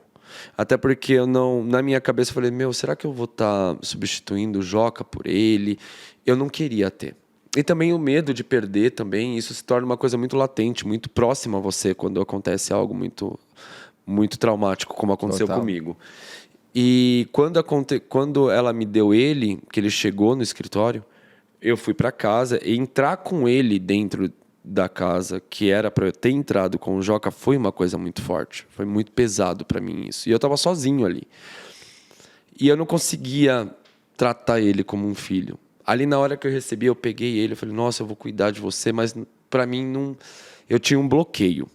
Até porque na minha cabeça eu falei, será que eu vou estar substituindo o Joca por ele? Eu não queria ter. E também o medo de perder também, isso se torna uma coisa muito latente, muito próxima a você quando acontece algo muito, muito traumático, como aconteceu Total. comigo. E quando ela me deu ele, que ele chegou no escritório, eu fui para casa e entrar com ele dentro da casa, que era para eu ter entrado com o Joca, foi uma coisa muito forte. Foi muito pesado para mim isso. E eu estava sozinho ali. E eu não conseguia tratar ele como um filho. Ali na hora que eu recebi, eu peguei ele, eu falei, nossa, eu vou cuidar de você, mas para mim não, eu tinha um bloqueio.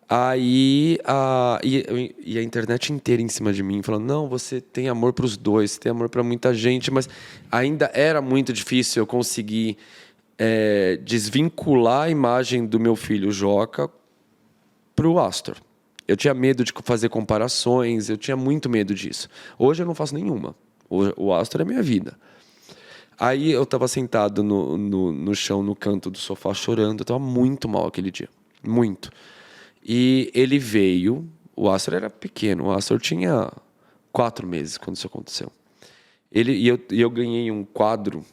Aí e a internet inteira em cima de mim, falando, não, você tem amor para os dois, você tem amor para muita gente, mas ainda era muito difícil eu conseguir desvincular a imagem do meu filho Joca para o Astor. Eu tinha medo de fazer comparações, eu tinha muito medo disso. Hoje eu não faço nenhuma. O Astor é minha vida. Aí eu estava sentado no chão, no canto do sofá, chorando. Eu estava muito mal aquele dia. Muito. E ele veio. O Astor era pequeno. O Astor tinha 4 meses quando isso aconteceu. Eu ganhei um quadro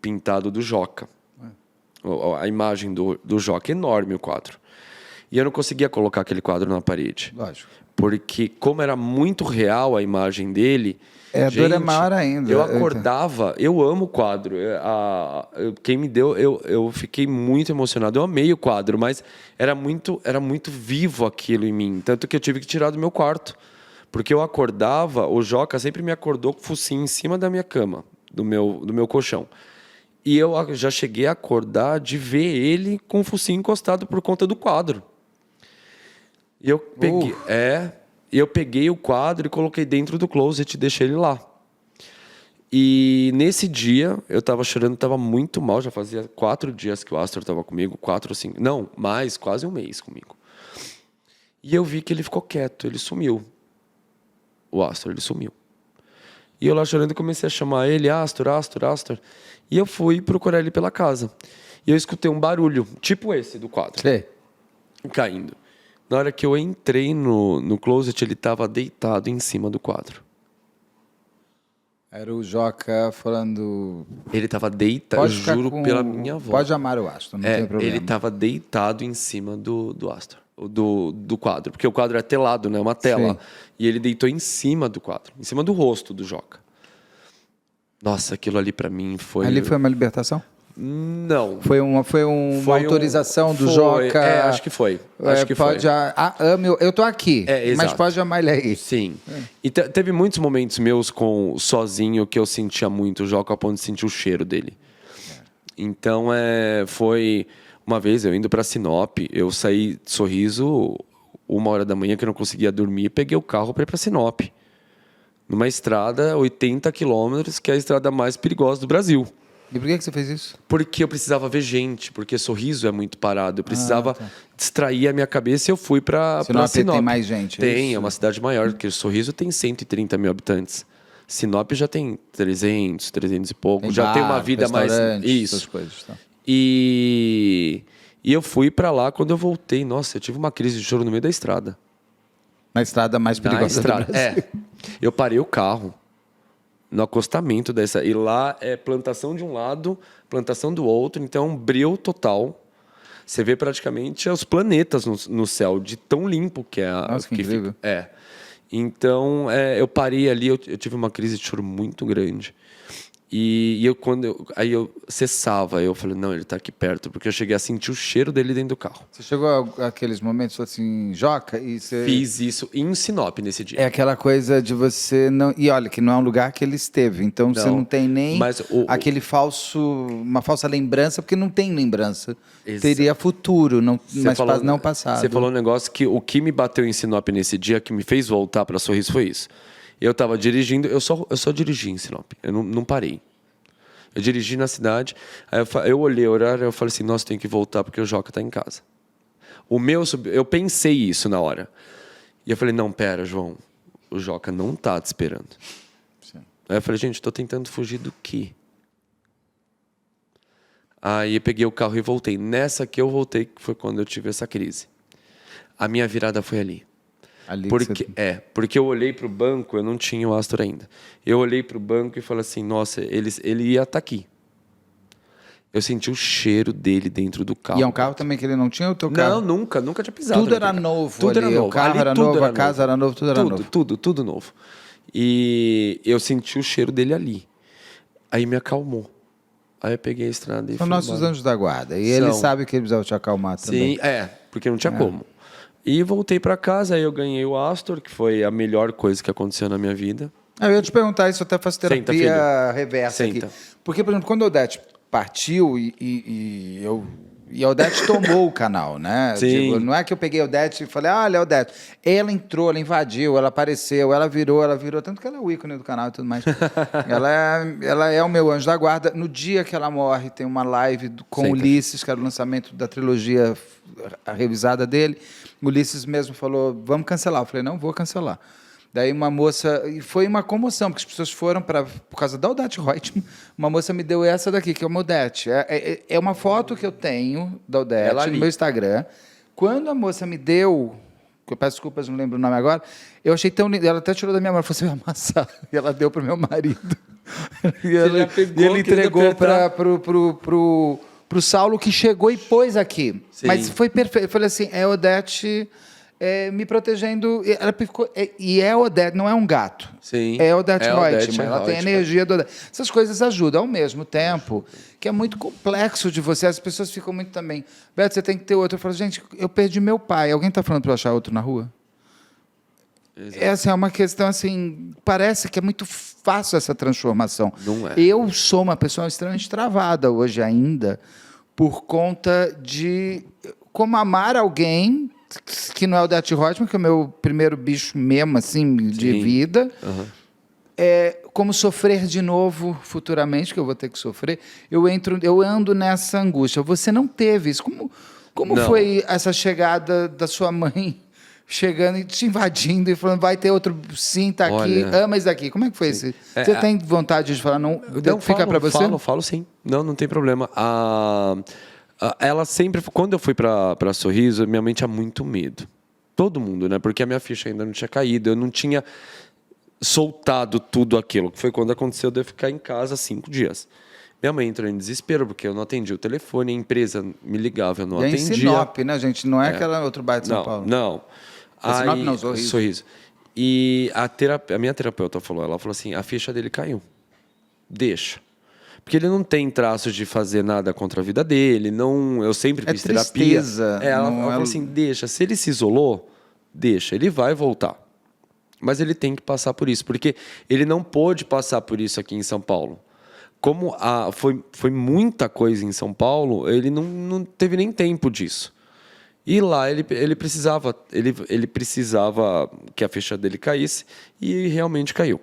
pintado do Joca. A imagem do Joca. Enorme o quadro. E eu não conseguia colocar aquele quadro na parede. Lógico. Porque, como era muito real a imagem dele... A dor é maior ainda. Eu acordava... Eu amo o quadro. Quem me deu... Eu fiquei muito emocionado. Eu amei o quadro, mas era muito vivo aquilo em mim. Tanto que eu tive que tirar do meu quarto. Porque eu acordava... O Joca sempre me acordou com o focinho em cima da minha cama. Do meu colchão. E eu já cheguei a acordar de ver ele com o focinho encostado por conta do quadro. E eu peguei o quadro e coloquei dentro do closet e deixei ele lá. E nesse dia, eu estava chorando, estava muito mal. Já fazia 4 dias que o Astor estava comigo, 4 ou 5... Não, mais, quase um mês comigo. E eu vi que ele ficou quieto, ele sumiu. O Astor, ele sumiu. E eu lá chorando, comecei a chamar ele, Astor, Astor, Astor. E eu fui procurar ele pela casa. E eu escutei um barulho, tipo esse do quadro. Sim. Caindo. Na hora que eu entrei no closet, ele estava deitado em cima do quadro. Era o Joca falando... Ele estava deitado, eu juro pela minha avó. Pode amar o Astor, não tem problema. Ele estava deitado em cima do Astor, do quadro. Porque o quadro é telado, né? Uma tela. Sim. E ele deitou em cima do quadro, em cima do rosto do Joca. Nossa, aquilo ali para mim foi... Ali foi uma libertação? Não. Foi uma autorização do Joca. Acho que foi. Acho que pode foi. Ame, eu tô aqui, mas exato. pode amar ele aí. Sim. E teve muitos momentos meus sozinho que eu sentia muito o Joca, ao ponto de sentir o cheiro dele. Então, foi uma vez eu indo para Sinop, eu saí de Sorriso 1h da manhã que eu não conseguia dormir, peguei o carro para ir para Sinop. Numa estrada, 80 quilômetros, que é a estrada mais perigosa do Brasil. E por que você fez isso? Porque eu precisava ver gente, porque Sorriso é muito parado. Eu precisava distrair a minha cabeça e eu fui para Sinop. Tem mais gente? É uma cidade maior, porque Sorriso tem 130 mil habitantes. Sinop já tem 300 e pouco. Já tem uma vida mais... Isso. Essas coisas, tá. E eu fui para lá, quando eu voltei, nossa, eu tive uma crise de choro no meio da estrada. Na estrada mais perigosa do Brasil. Eu parei o carro no acostamento dessa. E lá é plantação de um lado, plantação do outro. Então, um breu total. Você vê praticamente os planetas no céu, de tão limpo que é. Nossa, que incrível. Fica. Então, eu parei ali, eu tive uma crise de choro muito grande. Aí eu cessava, eu falei, não, ele está aqui perto, porque eu cheguei a sentir o cheiro dele dentro do carro. Você chegou àqueles momentos assim, Joca, e você... Fiz isso em Sinop nesse dia. É aquela coisa de você não... E olha, que não é um lugar que ele esteve, então você não tem nem aquele uma falsa lembrança, porque não tem lembrança. Teria futuro, mas não passado. Você falou um negócio que o que me bateu em Sinop nesse dia, que me fez voltar para Sorriso, foi isso. Eu estava dirigindo, eu só dirigi em Sinop, eu não parei. Eu dirigi na cidade, aí eu olhei o horário e eu falei assim, nossa, tem que voltar porque o Joca está em casa. Eu pensei isso na hora. E eu falei, não, pera, João, o Joca não está te esperando. Sim. Aí eu falei, gente, estou tentando fugir do quê? Aí eu peguei o carro e voltei. Nessa que eu voltei, foi quando eu tive essa crise. A minha virada foi ali. Porque eu olhei para o banco, eu não tinha o Astor ainda. Eu olhei para o banco e falei assim, nossa, ele ia estar aqui. Eu senti o cheiro dele dentro do carro. E é um carro também que ele não tinha, o teu carro? Não, nunca tinha pisado. Tudo era novo Tudo ali, era novo. o carro Ali era tudo novo, era a casa era novo, tudo era novo. Tudo novo. E eu senti o cheiro dele ali. Aí me acalmou. Aí eu peguei a estrada e São fui nossos embora. anjos da guarda. E ele sabe que ele precisava te acalmar também. Sim, porque não tinha como. E voltei pra casa, aí eu ganhei o Astor, que foi a melhor coisa que aconteceu na minha vida. Eu ia te perguntar isso, eu até faço terapia Senta, reversa Senta. aqui. Porque, por exemplo, quando o Odete partiu e a Odete tomou o canal, né? Sim. Digo, não é que eu peguei a Odete e falei, olha, Odete. Ela entrou, ela invadiu, ela apareceu, ela virou, tanto que ela é o ícone do canal e tudo mais. ela é o meu anjo da guarda. No dia que ela morre, tem uma live com Senta. Ulisses, que era o lançamento da trilogia a revisada dele. O Ulisses mesmo falou, vamos cancelar. Eu falei, não vou cancelar. Daí uma moça... E foi uma comoção, porque as pessoas foram por causa da Odete Reutemann. Uma moça me deu essa daqui, que é uma Odete. É uma foto que eu tenho da Odete no meu Instagram. Quando a moça me deu... Que eu peço desculpas, não lembro o nome agora. Eu achei tão lindo. Ela até tirou da minha mão. Ela falou, você vai amassar. E ela deu para o meu marido. E ele entregou para o Saulo, que chegou e pôs aqui. Sim. Mas foi perfeito. Eu falei assim, é Odete... me protegendo. Ela ficou, e é Odete, não é um gato. Sim. É Odete Reutemann. Odete Ela tem a Reutemann. energia do Odete. Essas coisas ajudam ao mesmo tempo, que é muito complexo de você. As pessoas ficam muito também. Beto, você tem que ter outro. Eu falo, gente, eu perdi meu pai. Alguém está falando para eu achar outro na rua? Exato. Essa é uma questão assim. Parece que é muito fácil essa transformação. Não é. Eu sou uma pessoa extremamente travada hoje ainda, por conta de como amar alguém que não é o Odete Reutemann, que é o meu primeiro bicho mesmo, assim, de vida. Uhum. Como sofrer de novo futuramente, que eu vou ter que sofrer. Eu ando nessa angústia. Você não teve isso. Como foi essa chegada da sua mãe chegando e te invadindo e falando, vai ter outro, sim, tá aqui, ama isso daqui. Como é que foi isso? Você tem vontade de falar, não fica para você? Falo sim. Não tem problema. Ela sempre, quando eu fui para Sorriso, minha mãe tinha muito medo. Todo mundo, né? Porque a minha ficha ainda não tinha caído, eu não tinha soltado tudo aquilo, que foi quando aconteceu de eu ficar em casa 5 dias. Minha mãe entrou em desespero, porque eu não atendia o telefone, a empresa me ligava, eu não atendia. E em Sinop, né, gente? Não é aquela outro bairro de São Paulo. Não. Sinop não, Sorriso. E a minha terapeuta ela falou assim, a ficha dele caiu. Deixa. Porque ele não tem traços de fazer nada contra a vida dele, eu sempre fiz terapia. Ela falou assim, deixa, se ele se isolou, deixa, ele vai voltar. Mas ele tem que passar por isso, porque ele não pôde passar por isso aqui em São Paulo. Como foi muita coisa em São Paulo, ele não teve nem tempo disso. E lá ele precisava que a ficha dele caísse, e realmente caiu.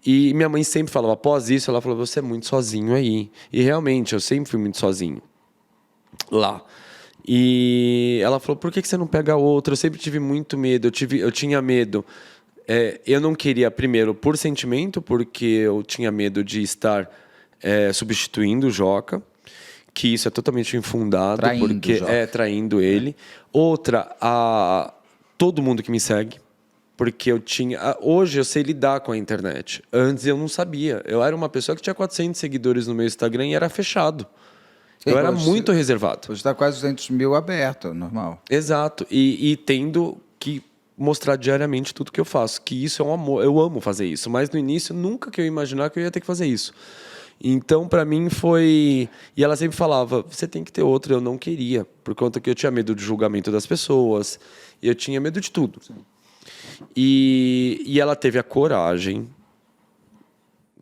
E minha mãe sempre falava, após isso, ela falou, você é muito sozinho aí. E realmente, eu sempre fui muito sozinho lá. E ela falou, por que você não pega outro? Eu sempre tive muito medo, eu tinha medo. Eu não queria, primeiro, por sentimento, porque eu tinha medo de estar substituindo o Joca, que isso é totalmente infundado, traindo ele. Outra, todo mundo que me segue. Porque hoje eu sei lidar com a internet. Antes eu não sabia. Eu era uma pessoa que tinha 400 seguidores no meu Instagram e era fechado. Eu era muito reservado. Hoje está quase 200 mil aberto, normal. Exato. E tendo que mostrar diariamente tudo que eu faço. Que isso é um amor. Eu amo fazer isso. Mas no início, nunca que eu ia imaginar que eu ia ter que fazer isso. Então, para mim, foi... E ela sempre falava, você tem que ter outro. Eu não queria. Por conta que eu tinha medo do julgamento das pessoas. E eu tinha medo de tudo. Sim. E ela teve a coragem,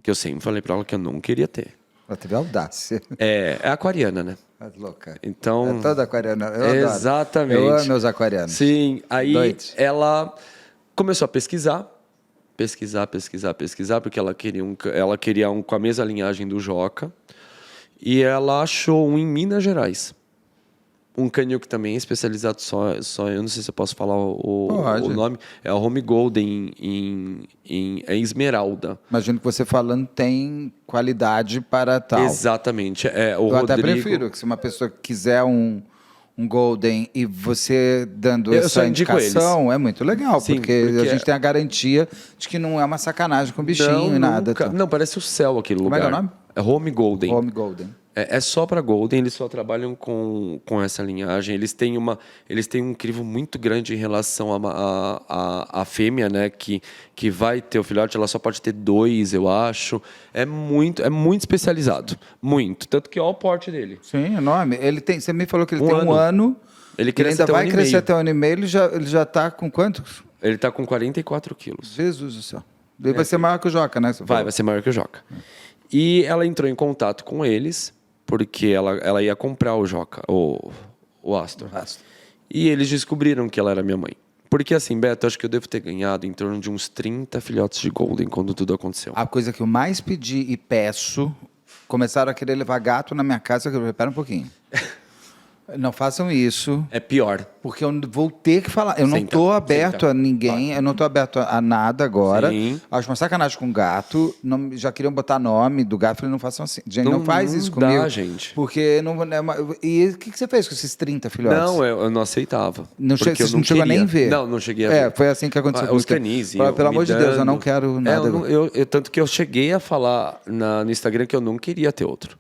que eu sempre falei para ela que eu não queria ter. Ela teve audácia. É aquariana, né? É louca. Então, é toda aquariana. Eu exatamente. Adoro. Eu amo meus aquarianos. Sim, aí ela começou a pesquisar, porque ela queria um com a mesma linhagem do Joca. E ela achou um em Minas Gerais. Um canil que também é especializado só eu não sei se eu posso falar o nome, é o Home Golden em Esmeralda. Imagino que você falando tem qualidade para tal. Exatamente. Eu até prefiro que se uma pessoa quiser um Golden e você dando essa indicação, é muito legal. Sim, porque a gente tem a garantia de que não é uma sacanagem com o bichinho e nada. Não, parece o céu aquele lugar. Como é o nome? É Home Golden. Home Golden. É só para Golden, eles só trabalham com essa linhagem. Eles têm um crivo muito grande em relação à fêmea, né? Que vai ter o filhote, ela só pode ter 2, eu acho. É muito especializado. Muito. Tanto que olha o porte dele. Sim, enorme. Você me falou que ele Um tem ano. um ano. Ele Ele ainda até vai um ano e crescer meio. até 1 ano e meio. Ele já tá com quantos? Ele tá com 44 quilos. Jesus do céu. Ele vai ser maior que o Joca, né? Você falou. Vai ser maior que o Joca. E ela entrou em contato com eles, porque ela ia comprar o Joca, o Astor. E eles descobriram que ela era minha mãe. Porque assim, Beto, acho que eu devo ter ganhado em torno de uns 30 filhotes de Golden quando tudo aconteceu. A coisa que eu mais pedi e peço, começaram a querer levar gato na minha casa. Espera um pouquinho. Não façam isso. É pior. Porque eu vou ter que falar. Eu não Senta, estou aberto senta. a ninguém. Eu não estou aberto a nada agora. Sim. Acho uma sacanagem com gato. Já queriam botar nome do gato. Falei, não façam assim. Gente, não faz isso dá, comigo. gente. Porque não. E o que você fez com esses 30 filhotes? Não, eu não aceitava. Não, porque você não chegou a nem ver. Não cheguei a ver. Foi assim que aconteceu. Os canis. Pelo amor de Deus, eu não quero nada. Tanto que eu cheguei a falar no Instagram que eu não queria ter outro.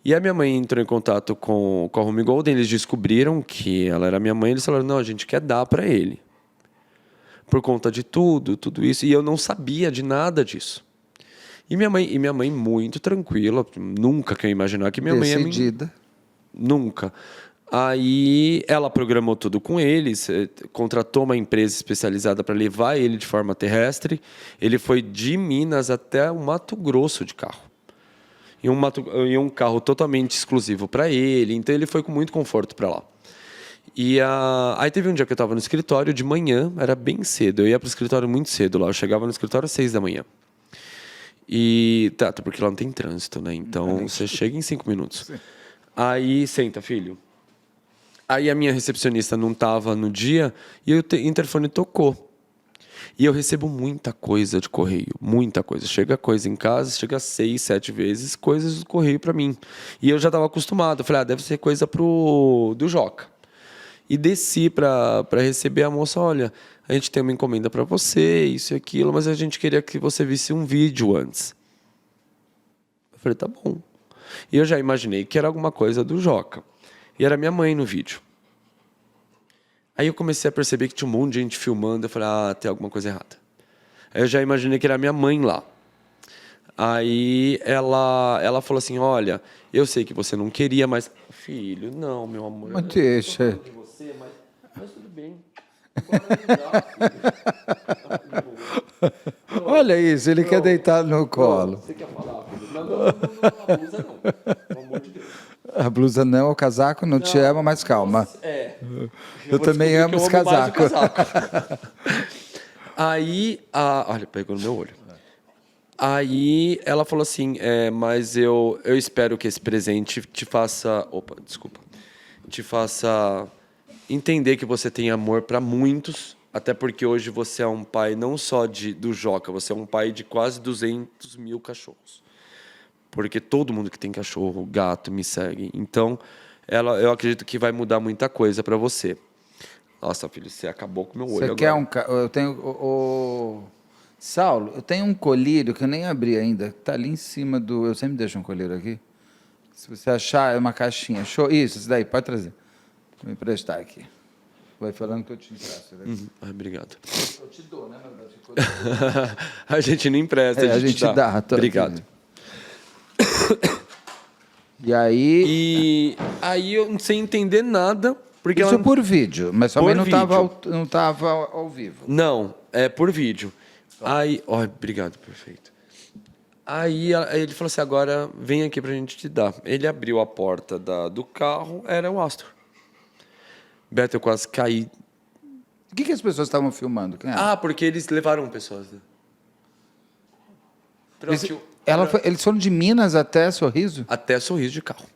E a minha mãe entrou em contato com a Home Golden, eles descobriram que ela era minha mãe, eles falaram, não, a gente quer dar para ele. Por conta de tudo isso, e eu não sabia de nada disso. E minha mãe muito tranquila, nunca que eu ia imaginar que minha Decidida. mãe... Nunca. Aí ela programou tudo com eles, contratou uma empresa especializada para levar ele de forma terrestre. Ele foi de Minas até o Mato Grosso de carro. E um carro totalmente exclusivo para ele. Então, ele foi com muito conforto para lá. E aí teve um dia que eu estava no escritório de manhã, era bem cedo. Eu ia para o escritório muito cedo lá. Eu chegava no escritório às 6 da manhã. E porque lá não tem trânsito, né? Então, você chega em 5 minutos. Sim. Aí, senta, filho. Aí a minha recepcionista não estava no dia e o interfone tocou. E eu recebo muita coisa de correio, muita coisa. Chega coisa em casa, chega 6, 7 vezes coisas do correio para mim. E eu já estava acostumado. Eu falei, deve ser coisa do Joca. E desci para receber a moça, olha, a gente tem uma encomenda para você, isso e aquilo, mas a gente queria que você visse um vídeo antes. Eu falei, tá bom. E eu já imaginei que era alguma coisa do Joca. E era minha mãe no vídeo. Aí eu comecei a perceber que tinha um monte de gente filmando. Eu falei, tem alguma coisa errada. Aí eu já imaginei que era minha mãe lá. Aí ela falou assim, olha, eu sei que você não queria, mas... Filho, não, meu amor. Mas deixa. Eu não tô falando de você, mas tudo bem. Olha isso, ele quer deitar no colo. Você quer falar, filho? Não, a blusa não. Pelo amor de Deus. A blusa não, o casaco não te ama, mas calma. Eu também amo esse casaco. Aí, olha, pegou no meu olho. Aí ela falou assim, mas eu espero que esse presente te faça... Opa, desculpa. Te faça entender que você tem amor para muitos, até porque hoje você é um pai não só do Joca, você é um pai de quase 200 mil cachorros. Porque todo mundo que tem cachorro, gato, me segue. Então, eu acredito que vai mudar muita coisa para você. Nossa, filho, você acabou com o meu olho agora. Você quer eu tenho... Saulo, eu tenho um colírio que eu nem abri ainda. Está ali em cima do... Eu sempre deixo um colírio aqui. Se você achar, é uma caixinha. Show. Isso daí, pode trazer. Vou me emprestar aqui. Vai falando que eu te empresto. Obrigado. Eu te dou, né? Na verdade. A gente não empresta, a gente dá. Obrigado. E aí... aí eu não sei entender nada. Porque isso por vídeo, mas também não estava ao vivo. Não, é por vídeo. Aí, obrigado, perfeito. Aí ele falou assim, agora vem aqui pra gente te dar. Ele abriu a porta do carro, era o Astor. Beto, eu quase caí. O que as pessoas estavam filmando? Quem era? Porque eles levaram pessoas. Né? Eles foram de Minas até Sorriso? Até Sorriso de carro,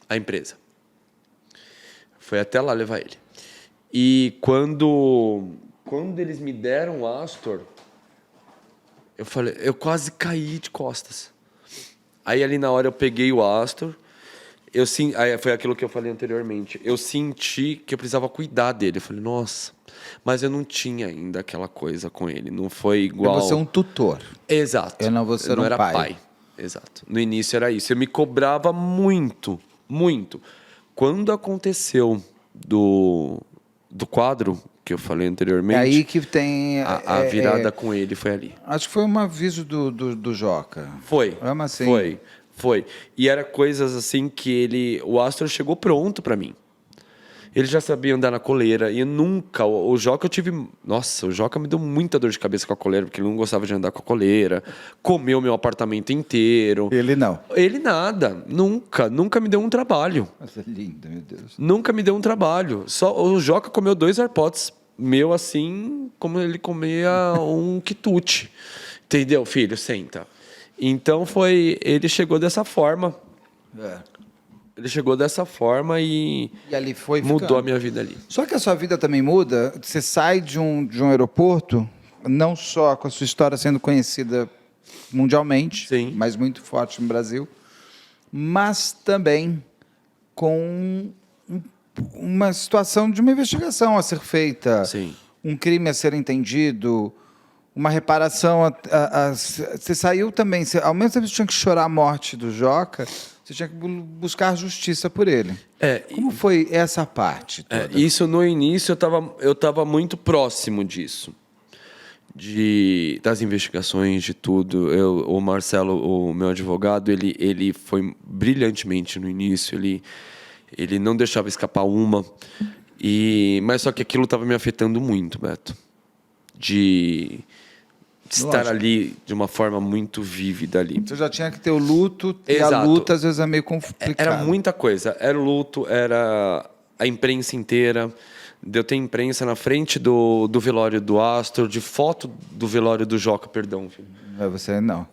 a empresa. Foi até lá levar ele. E quando eles me deram o Astor, eu quase caí de costas. Aí ali na hora eu peguei o Astor, aí foi aquilo que eu falei anteriormente. Eu senti que eu precisava cuidar dele. Eu falei, nossa, mas eu não tinha ainda aquela coisa com ele. Não foi igual. Você é um tutor. Exato. Você não era pai. Exato. No início era isso. Eu me cobrava muito, muito. Quando aconteceu do quadro que eu falei anteriormente, É aí que tem... a virada com ele foi ali. Acho que foi um aviso do Joca. Foi. Vamos assim. Foi. E era coisas assim que o Astro chegou pronto para mim. Ele já sabia andar na coleira e nunca... O Joca eu tive... Nossa, o Joca me deu muita dor de cabeça com a coleira, porque ele não gostava de andar com a coleira. Comeu meu apartamento inteiro. Ele não. Ele nada. Nunca me deu um trabalho. Nossa, lindo, meu Deus. Nunca me deu um trabalho. Só o Joca comeu 2 AirPods. Meu, assim, como ele comia um quitute. Entendeu, filho? Senta. Então ele chegou dessa forma. Ele chegou dessa forma e ali foi mudou ficando. a minha vida ali. Só que a sua vida também muda. Você sai de um aeroporto, não só com a sua história sendo conhecida mundialmente, Sim. mas muito forte no Brasil, mas também com uma situação de uma investigação a ser feita, Sim. um crime a ser entendido, uma reparação. Você saiu também, ao mesmo tempo que você tinha que chorar a morte do Joca, você tinha que buscar justiça por ele. Como foi essa parte toda? Isso no início eu estava muito próximo disso. Das investigações, de tudo. O Marcelo, o meu advogado, ele foi brilhantemente no início. Ele não deixava escapar uma. Mas só que aquilo estava me afetando muito, Beto. De estar ali de uma forma muito vívida ali. Você já tinha que ter o luto, e Exato. a luta às vezes é meio complicado. Era muita coisa. Era o luto, era a imprensa inteira. De eu ter imprensa na frente do velório do Astro, de foto do velório do Joca, perdão, filho. Você não.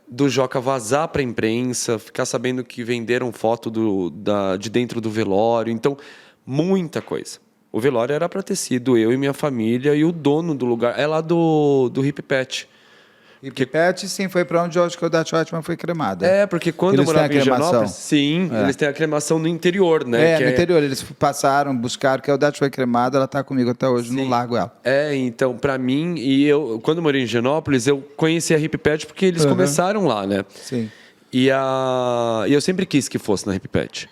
Do Joca vazar para a imprensa, ficar sabendo que venderam foto de dentro do velório. Então, muita coisa. O velório era para ter sido eu e minha família e o dono do lugar. É lá do Hip Pet. Hip Pet, sim, foi para onde eu acho que o Odete Roitman foi cremada. Porque quando Eles eu morava têm a em cremação? Higienópolis... Sim, eles têm a cremação no interior, né? No interior. Eles passaram, buscaram, que a Odete foi cremada, ela está comigo até hoje, não largo ela. Então, para mim, quando eu morei em Higienópolis, eu conheci a Hip Pet porque eles começaram lá, né? Sim. E eu sempre quis que fosse na Hip Pet.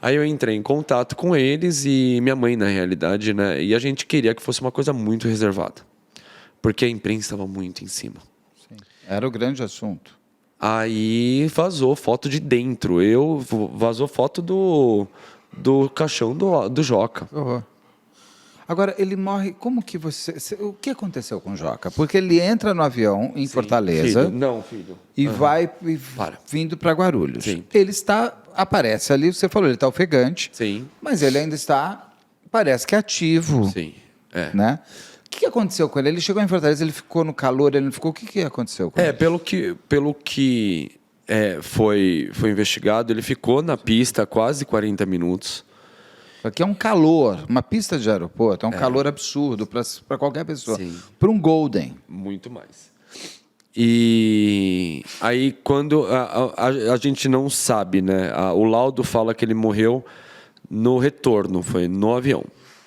Aí eu entrei em contato com eles e minha mãe, na realidade, né? E a gente queria que fosse uma coisa muito reservada. Porque a imprensa estava muito em cima. Sim. Era o grande assunto. Aí vazou foto de dentro. Vazou foto do caixão do Joca. Horror. Agora, ele morre... Como que o que aconteceu com o Joca? Porque ele entra no avião em Fortaleza... Filho. E vai vindo para Guarulhos. Sim. Ele aparece ali, você falou, ele está ofegante. Sim. Mas ele ainda está, parece que ativo. Sim. Né? O que aconteceu com ele? Ele chegou em Fortaleza, ele ficou no calor, ele não ficou... O que aconteceu com ele? Pelo que foi investigado, ele ficou na pista quase 40 minutos. Aqui é um calor, uma pista de aeroporto, é um calor absurdo para qualquer pessoa. Para um Golden. Muito mais. E aí, quando a gente não sabe, né? O laudo fala que ele morreu no retorno, foi no avião,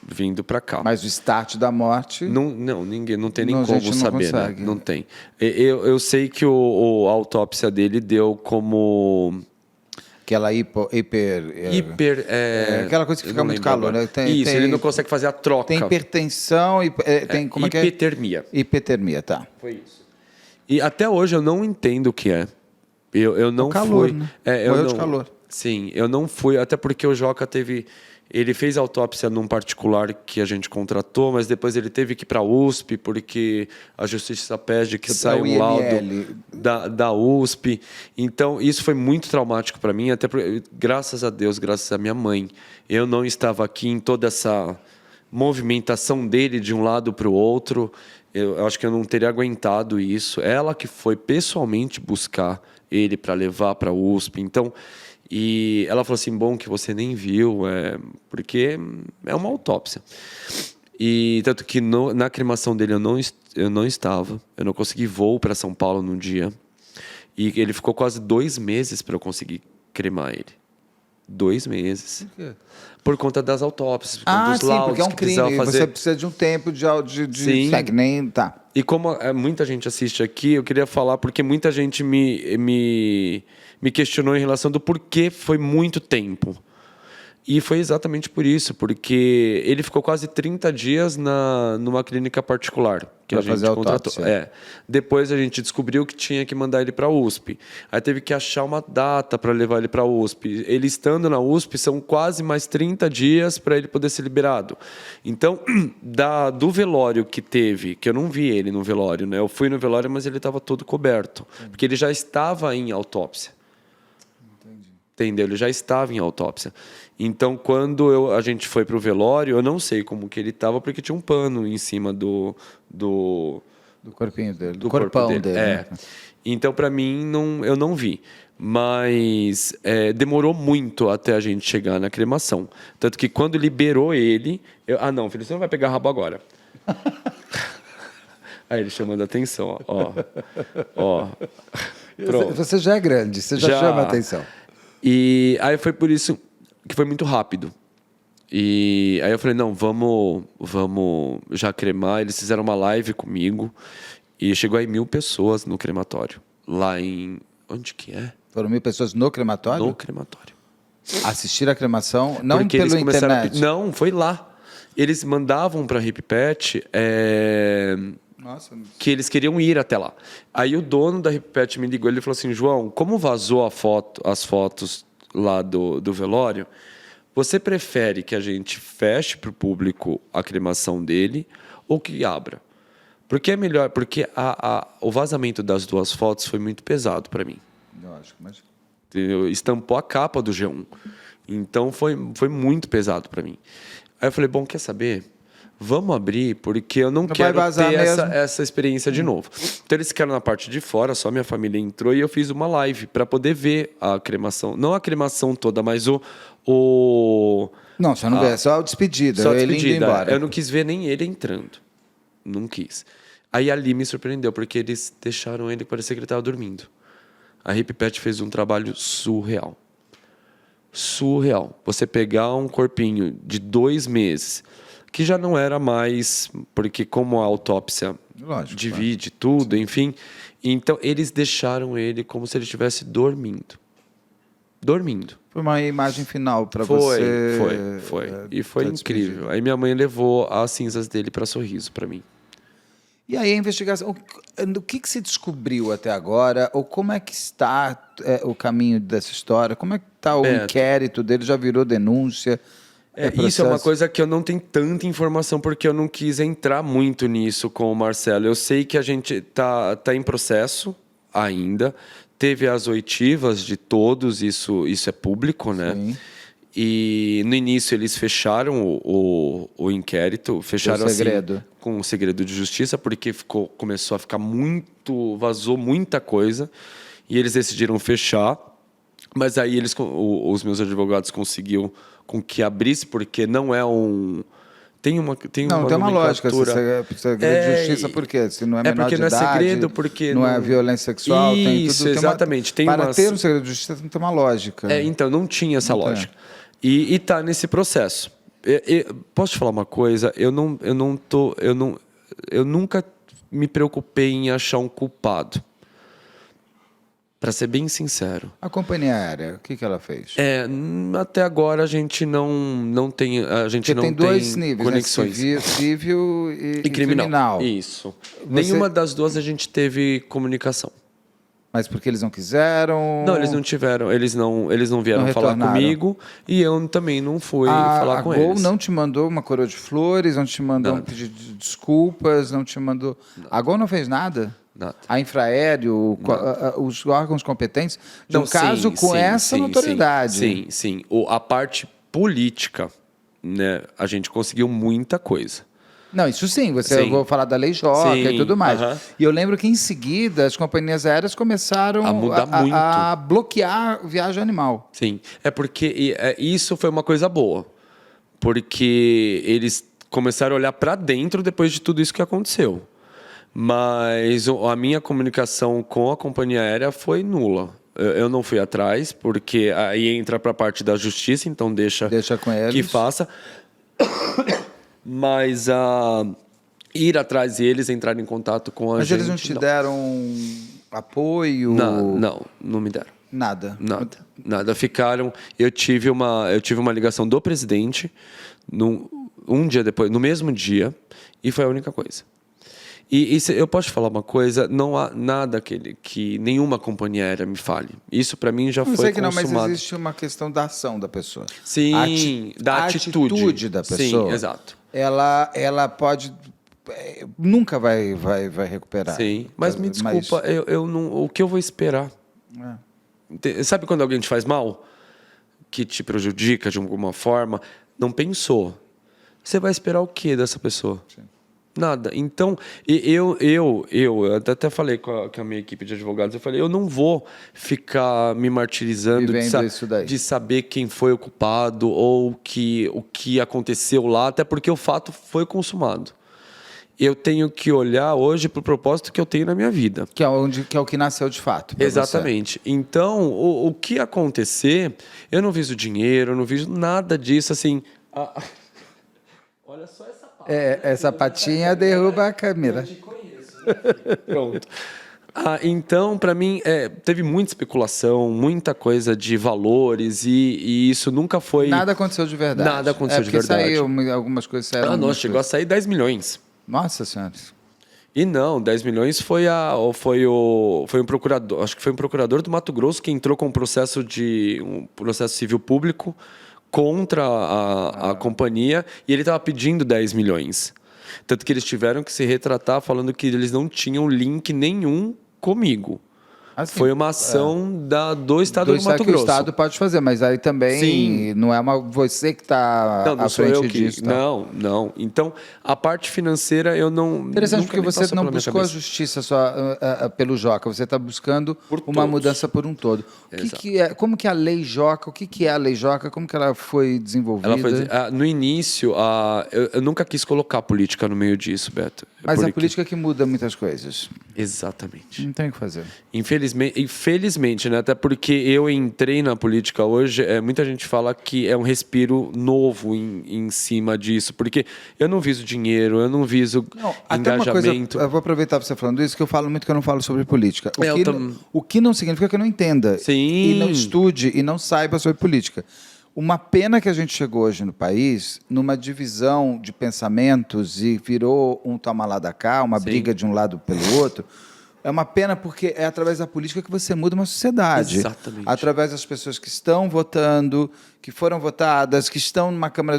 vindo para cá. Mas o start da morte... Ninguém, não tem nem como saber, né? Não tem. Eu sei que a autópsia dele deu como... Aquela aquela coisa que fica muito calor, né? Ele não consegue fazer a troca. Tem hipertensão e tem como hipotermia. Hipotermia, tá. Foi isso. E até hoje eu não entendo o que é. Eu não calor, fui. Né? Morreu de calor. Sim, eu não fui, até porque o Joca ele fez autópsia num particular que a gente contratou, mas depois ele teve que ir para a USP, porque a justiça pede que saia um laudo da USP. Então, isso foi muito traumático para mim, até porque, graças a Deus, graças à minha mãe, eu não estava aqui em toda essa movimentação dele de um lado para o outro. Eu acho que eu não teria aguentado isso. Ela que foi pessoalmente buscar ele para levar para a USP. Então... E ela falou assim, bom que você nem viu, porque é uma autópsia. E tanto que na cremação dele eu não estava, eu não consegui voo para São Paulo num dia. E ele ficou quase 2 meses para eu conseguir cremar ele. 2 meses. Por quê? Por conta das autópsias, dos Sim, laudos porque é um que crime. precisava E fazer. você precisa de um tempo de Sim. que nem tá. E como muita gente assiste aqui, eu queria falar porque muita gente me questionou em relação do porquê foi muito tempo. E foi exatamente por isso, porque ele ficou quase 30 dias numa clínica particular que Pra a gente fazer a contratou. autópsia. Depois a gente descobriu que tinha que mandar ele para a USP. Aí teve que achar uma data para levar ele para a USP. Ele estando na USP, são quase mais 30 dias para ele poder ser liberado. Então, do velório que teve, que eu não vi ele no velório, né? Eu fui no velório, mas ele estava todo coberto, porque ele já estava em autópsia. Entendeu? Ele já estava em autópsia. Então, quando a gente foi para o velório, eu não sei como que ele estava, porque tinha um pano em cima do corpinho dele, do corpão corpo dele. É. Né? Então, para mim, eu não vi. Mas demorou muito até a gente chegar na cremação. Tanto que quando liberou ele... não, filho, você não vai pegar rabo agora. Aí ele chamando a atenção, ó. Pronto. Você já é grande, você já chama a atenção. E aí foi por isso que foi muito rápido. E aí eu falei, não, vamos já cremar. Eles fizeram uma live comigo e chegou aí 1.000 pessoas no crematório. Lá em... Onde que é? Foram 1.000 pessoas no crematório? No crematório. Assistir a cremação? Não porque pelo eles começaram internet? Não, foi lá. Eles mandavam para Hip Pet Nossa. que eles queriam ir até lá. Aí o dono da Hip Pet me ligou, ele falou assim, João, como vazou as fotos lá do velório, você prefere que a gente feche para o público a cremação dele ou que abra? Porque é melhor, porque o vazamento das 2 fotos foi muito pesado para mim. Lógico, mas... Entendeu? Estampou a capa do G1. Então foi muito pesado para mim. Aí eu falei, bom, quer saber? Vamos abrir, porque eu não quero ter essa experiência de novo. Então eles ficaram na parte de fora, só minha família entrou e eu fiz uma live para poder ver a cremação. Não a cremação toda, mas o Não, só não vê, só a despedida. Só a ele despedida. indo embora. Eu não quis ver nem ele entrando. Não quis. Aí ali me surpreendeu, porque eles deixaram ele, parecia que ele estava dormindo. A Hip Pet fez um trabalho surreal. Surreal. Você pegar um corpinho de 2 meses, que já não era mais, porque como a autópsia divide tudo, enfim. Então, eles deixaram ele como se ele estivesse dormindo. Dormindo. Foi uma imagem final para você. Foi. E foi incrível. Aí minha mãe levou as cinzas dele para Sorriso, para mim. E aí a investigação, o que se descobriu até agora? Ou como é que está o caminho dessa história? Como é que está o inquérito dele? Já virou denúncia? Isso é uma coisa que eu não tenho tanta informação, porque eu não quis entrar muito nisso com o Marcelo. Eu sei que a gente tá em processo ainda. Teve as oitivas de todos, isso é público, né? Sim. E no início eles fecharam o inquérito, fecharam segredo. Assim, com o segredo de justiça, porque começou a ficar vazou muita coisa, e eles decidiram fechar. Mas aí os meus advogados conseguiram com que abrisse, porque não é um... Tem uma lógica. Segredo de justiça, por quê? Se não é menor de idade, não é segredo, porque não é violência sexual, tem tudo. Isso, exatamente. Para ter um segredo de justiça tem uma lógica. Então, não tinha essa lógica. E está nesse processo. Posso te falar uma coisa? Eu nunca me preocupei em achar um culpado. Para ser bem sincero. A companhia aérea, o que ela fez? Até agora a gente não tem, tem 2 níveis, conexões. Né? Civil e criminal. Isso. Nenhuma das 2 a gente teve comunicação. Mas porque eles não quiseram? Não, eles não tiveram, eles não vieram falar comigo e eu também não fui falar com eles. A Gol não te mandou uma coroa de flores, não te mandou um pedido de desculpas, não te mandou... Nada. A Gol não fez nada? Nada. A Infraéreo, os órgãos competentes, de um caso com essa notoriedade. Sim. A parte política, né, a gente conseguiu muita coisa. Não, isso sim, eu vou falar da lei Joca e tudo mais. E eu lembro que em seguida as companhias aéreas começaram a mudar muito. A bloquear viagem animal. Sim, porque isso foi uma coisa boa, porque eles começaram a olhar para dentro depois de tudo isso que aconteceu. Mas a minha comunicação com a companhia aérea foi nula. eu não fui atrás, porque aí entra para a parte da justiça, então deixa com eles. Que faça. Mas ir atrás deles, entrar em contato com a gente... Mas eles não te deram apoio? Não me deram. Nada? Nada. Ficaram... Eu tive uma ligação do presidente um dia depois, no mesmo dia, e foi a única coisa. E eu posso te falar uma coisa, não há nada que nenhuma companhia aérea me fale. Isso para mim já foi consumado. Não, mas existe uma questão da ação da pessoa. Sim, da atitude da pessoa. Sim, exato. Ela pode... Nunca vai recuperar. Sim, mas me desculpa, eu não, o que eu vou esperar? Sabe quando alguém te faz mal? Que te prejudica de alguma forma? Não pensou. Você vai esperar o quê dessa pessoa? Sim. Nada. Então, eu até falei com a minha equipe de advogados, eu falei, eu não vou ficar me martirizando de saber quem foi o culpado ou o que aconteceu lá, até porque o fato foi consumado. Eu tenho que olhar hoje para o propósito que eu tenho na minha vida. Que é o que nasceu de fato. Exatamente. Você. Então, o que acontecer, eu não viso dinheiro, eu não viso nada disso, assim... Olha só essa patinha. Essa patinha derruba a câmera. Eu te conheço, né? Pronto. Então, para mim, teve muita especulação, muita coisa de valores e isso nunca foi... Nada aconteceu de verdade. Nada aconteceu de verdade. Saiu, algumas coisas saíram. Não, chegou a sair 10 milhões. Nossa Senhora. E não, 10 milhões foi um procurador, acho que foi um procurador do Mato Grosso que entrou com um processo civil público contra a companhia e ele estava pedindo 10 milhões. Tanto que eles tiveram que se retratar falando que eles não tinham link nenhum comigo. Assim, foi uma ação do Estado do Mato Grosso. O Estado pode fazer, mas aí também sim. Não é você que está à frente disso. Tá? Não. Então, a parte financeira eu não... Interessante, porque você não buscou a justiça só pelo Joca, você está buscando uma mudança por um todo. Como que é a Lei Joca, o que é a Lei Joca, como que ela foi desenvolvida? No início, eu nunca quis colocar política no meio disso, Beto. Mas a política que muda muitas coisas. Exatamente. Não tem o que fazer. Infelizmente, né? Até porque eu entrei na política hoje, muita gente fala que é um respiro novo em cima disso, porque eu não viso dinheiro, eu não viso engajamento. Até uma coisa, eu vou aproveitar você falando isso, que eu falo muito que eu não falo sobre política. O que não significa que eu não entenda. Sim. E não estude e não saiba sobre política. Uma pena que a gente chegou hoje no país numa divisão de pensamentos e virou um toma lá da cá, uma briga de um lado pelo outro. É uma pena porque é através da política que você muda uma sociedade. Exatamente. Através das pessoas que estão votando, que foram votadas, que estão na Câmara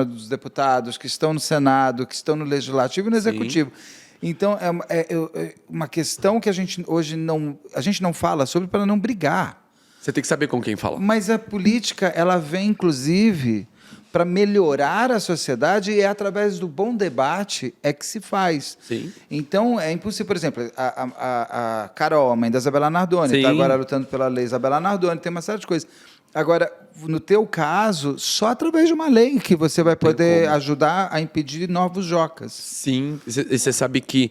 dos Deputados, que estão no Senado, que estão no Legislativo e no Executivo. Sim. Então, é uma questão que a gente hoje não fala sobre para não brigar. Você tem que saber com quem fala. Mas a política, ela vem, inclusive, para melhorar a sociedade e é através do bom debate que se faz. Sim. Então, é impossível. Por exemplo, a Carol, a mãe da Isabela Nardoni, está agora lutando pela lei Isabela Nardoni, tem uma série de coisas. Agora, no teu caso, só através de uma lei que você vai poder ajudar a impedir novos jocas. Sim, e você sabe que,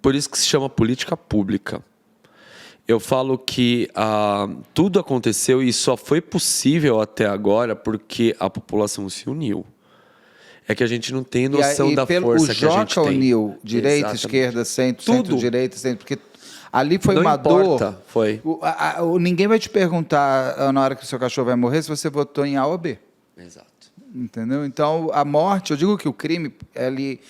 por isso que se chama política pública. Eu falo que tudo aconteceu e só foi possível até agora porque a população se uniu. É que a gente não tem noção da força que a gente tem. O Joca uniu direita, esquerda, centro-direita, porque ali foi uma dor. Foi. Ninguém vai te perguntar na hora que o seu cachorro vai morrer se você votou em A ou B. Exato. Entendeu? Então, a morte, eu digo que o crime, ele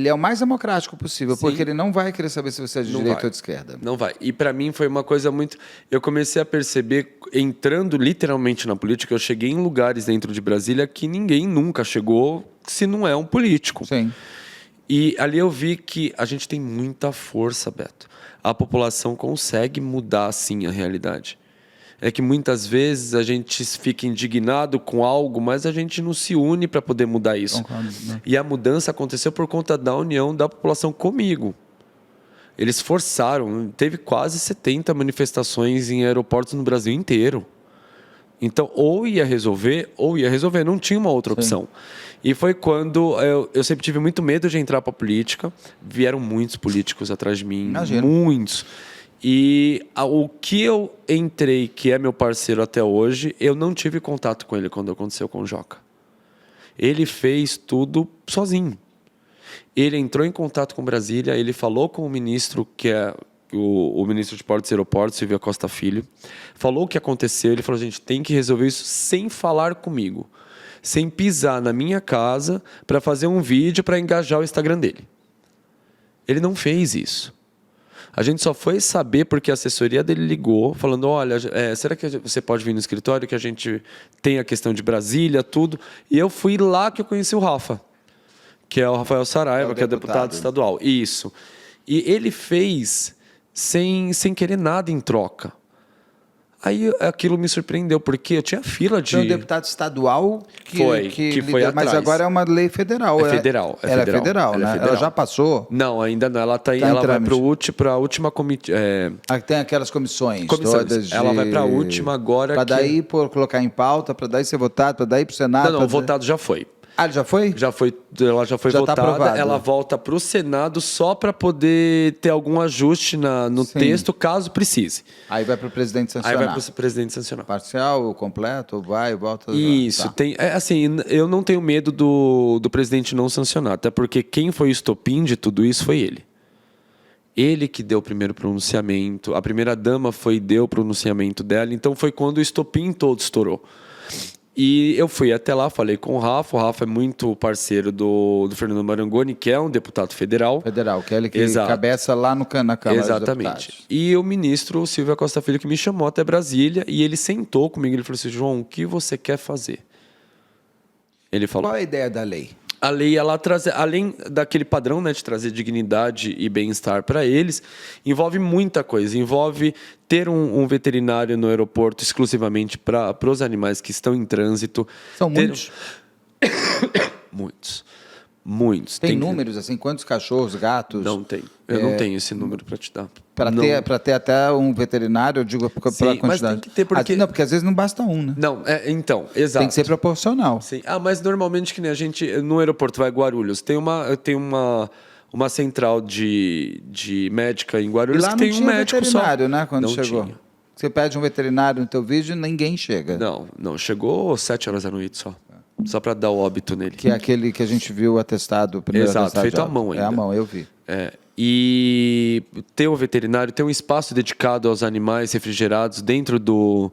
é o mais democrático possível, sim, porque ele não vai querer saber se você é de direita ou de esquerda. Não vai. E para mim foi uma coisa muito... Eu comecei a perceber, entrando literalmente na política, eu cheguei em lugares dentro de Brasília que ninguém nunca chegou se não é um político. Sim. E ali eu vi que a gente tem muita força, Beto. A população consegue mudar, sim, a realidade. É que muitas vezes a gente fica indignado com algo, mas a gente não se une para poder mudar isso. Concordo, né? E a mudança aconteceu por conta da união da população comigo. Eles forçaram, teve quase 70 manifestações em aeroportos no Brasil inteiro. Então, ou ia resolver, não tinha uma outra opção. E foi quando eu sempre tive muito medo de entrar para a política. Vieram muitos políticos atrás de mim, imagino, muitos. E o que eu entrei, que é meu parceiro até hoje, eu não tive contato com ele quando aconteceu com o Joca. Ele fez tudo sozinho. Ele entrou em contato com Brasília, ele falou com o ministro, que é o ministro de Portos e Aeroportos, Silvio Costa Filho, falou o que aconteceu, ele falou, gente, tem que resolver isso sem falar comigo, sem pisar na minha casa para fazer um vídeo para engajar o Instagram dele. Ele não fez isso. A gente só foi saber porque a assessoria dele ligou, falando, olha, será que você pode vir no escritório, que a gente tem a questão de Brasília, tudo. E eu fui lá que eu conheci o Rafa, que é o Rafael Saraiva, que é deputado estadual. Isso. E ele fez sem querer nada em troca. Aí aquilo me surpreendeu, porque eu tinha fila de... Foi um deputado estadual que foi atrás. Mas agora é uma lei federal. É federal. Ela é federal, né? Ela já passou? Não, ainda não. Ela vai para a última comitê. Tem aquelas comissões todas. Ela vai para a última agora. Para daí colocar em pauta, para daí ser votado, para daí para o Senado. Não, votado já foi. Ah, ele já foi? Ela já foi votada. Tá, ela volta para o Senado só para poder ter algum ajuste no texto, caso precise. Aí vai para o presidente sancionar. Aí vai para o presidente sancionar. Parcial, completo, vai, volta. Isso. Tá. Assim, eu não tenho medo do presidente não sancionar, até porque quem foi o estopim de tudo isso foi ele. Ele que deu o primeiro pronunciamento, a primeira-dama deu o pronunciamento dela, então foi quando o estopim todo estourou. E eu fui até lá, falei com o Rafa é muito parceiro do Fernando Marangoni, que é um deputado federal. Federal, que é ele que cabeça lá na Câmara Exatamente. dos Deputados. E o ministro Silvio Costa Filho que me chamou até Brasília e ele sentou comigo e falou assim, João, o que você quer fazer? Ele falou... Qual é a ideia da lei? A lei, ela traz, além daquele padrão, né, de trazer dignidade e bem-estar para eles, envolve muita coisa. Envolve ter um veterinário no aeroporto exclusivamente para os animais que estão em trânsito. São muitos? Muitos. Tem números, assim, quantos cachorros, gatos? Não tem. Eu não tenho esse número para te dar. Para ter até um veterinário, eu digo pela quantidade. Mas tem que ter porque... Não, porque às vezes não basta um, né? Não, então, exato. Tem que ser proporcional. Sim. Mas normalmente que nem a gente, no aeroporto vai Guarulhos, tem uma central de médica em Guarulhos e lá que tem um médico veterinário, só. Né, quando não chegou. Tinha. Você pede um veterinário no teu vídeo, ninguém chega. Não. Chegou 7 horas da noite só. Só para dar o óbito nele. Que é aquele que a gente viu o atestado, o primeiro Exato, atestado. feito à mão ainda. É à mão, eu vi. E ter um veterinário, ter um espaço dedicado aos animais refrigerados dentro do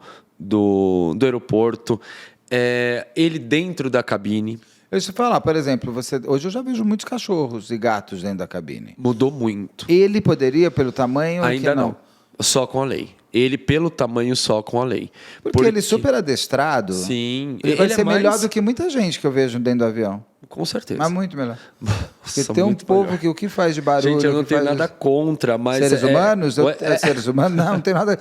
aeroporto, ele dentro da cabine. Eu te falar, por exemplo, hoje eu já vejo muitos cachorros e gatos dentro da cabine. Mudou muito. Ele poderia, pelo tamanho, ainda não. Só com a lei. Ele, pelo tamanho, só com a lei. Porque ele é super adestrado. Sim. Ele vai ser melhor do que muita gente que eu vejo dentro do avião. Com certeza. Mas muito melhor. Porque Nossa, tem um povo que o que faz de barulho... Gente, eu não tenho nada contra, mas... Seres humanos? Seres humanos? Não tenho nada...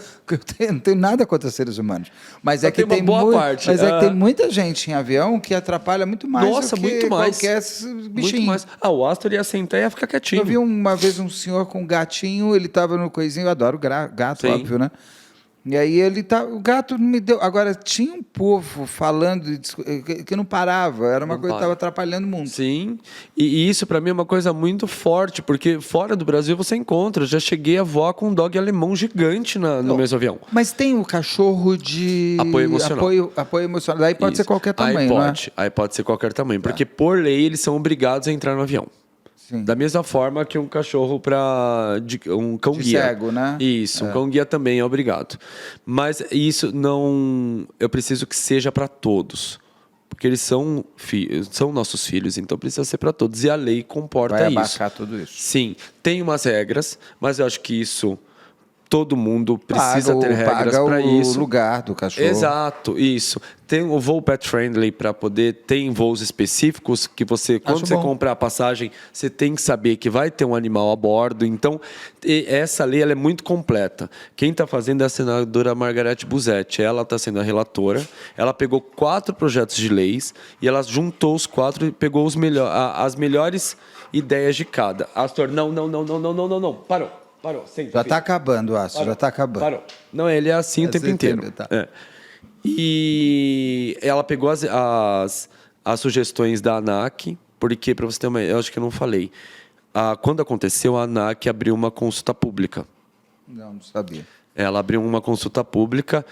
Não tenho nada contra seres humanos. Mas é que tem que tem muita gente em avião que atrapalha muito mais do que muito mais. Qualquer bichinho. Muito mais. O Astor ia sentar e ia ficar quietinho. Eu vi uma vez um senhor com um gatinho, ele estava no coisinho, eu adoro gato, sim, óbvio, né? E aí o gato me deu... Agora, tinha um povo falando que não parava, era uma coisa que estava atrapalhando muito. Sim, e isso para mim é uma coisa muito forte, porque fora do Brasil você encontra, eu já cheguei a voar com um dog alemão gigante no mesmo avião. Mas tem o cachorro de... Apoio emocional. Apoio emocional, daí pode ser qualquer tamanho, Aí pode ser qualquer tamanho, porque por lei eles são obrigados a entrar no avião. Sim. Da mesma forma que um cachorro um cão-guia. Cego, né? Isso, um cão-guia também é obrigado. Mas isso não... Eu preciso que seja para todos. Porque eles são nossos filhos, então precisa ser para todos. E a lei comporta isso. Vai abarcar tudo isso. Sim, tem umas regras, mas eu acho que isso... Todo mundo precisa ter regras para isso. O lugar do cachorro. Exato, isso. Tem o voo pet friendly para poder... Tem voos específicos que quando você comprar a passagem, você tem que saber que vai ter um animal a bordo. Então, essa lei ela é muito completa. Quem está fazendo é a senadora Margarete Busetti. Ela está sendo a relatora. Ela pegou 4 projetos de leis e ela juntou os 4 e pegou as melhores ideias de cada. Astor, não. Parou, senta. Já está acabando, Aço, já está acabando. Parou. Não, ele é assim o tempo inteiro. Tá. E ela pegou as sugestões da ANAC, porque, para você ter uma... Eu acho que eu não falei. Quando aconteceu, a ANAC abriu uma consulta pública Não sabia. Ela abriu uma consulta pública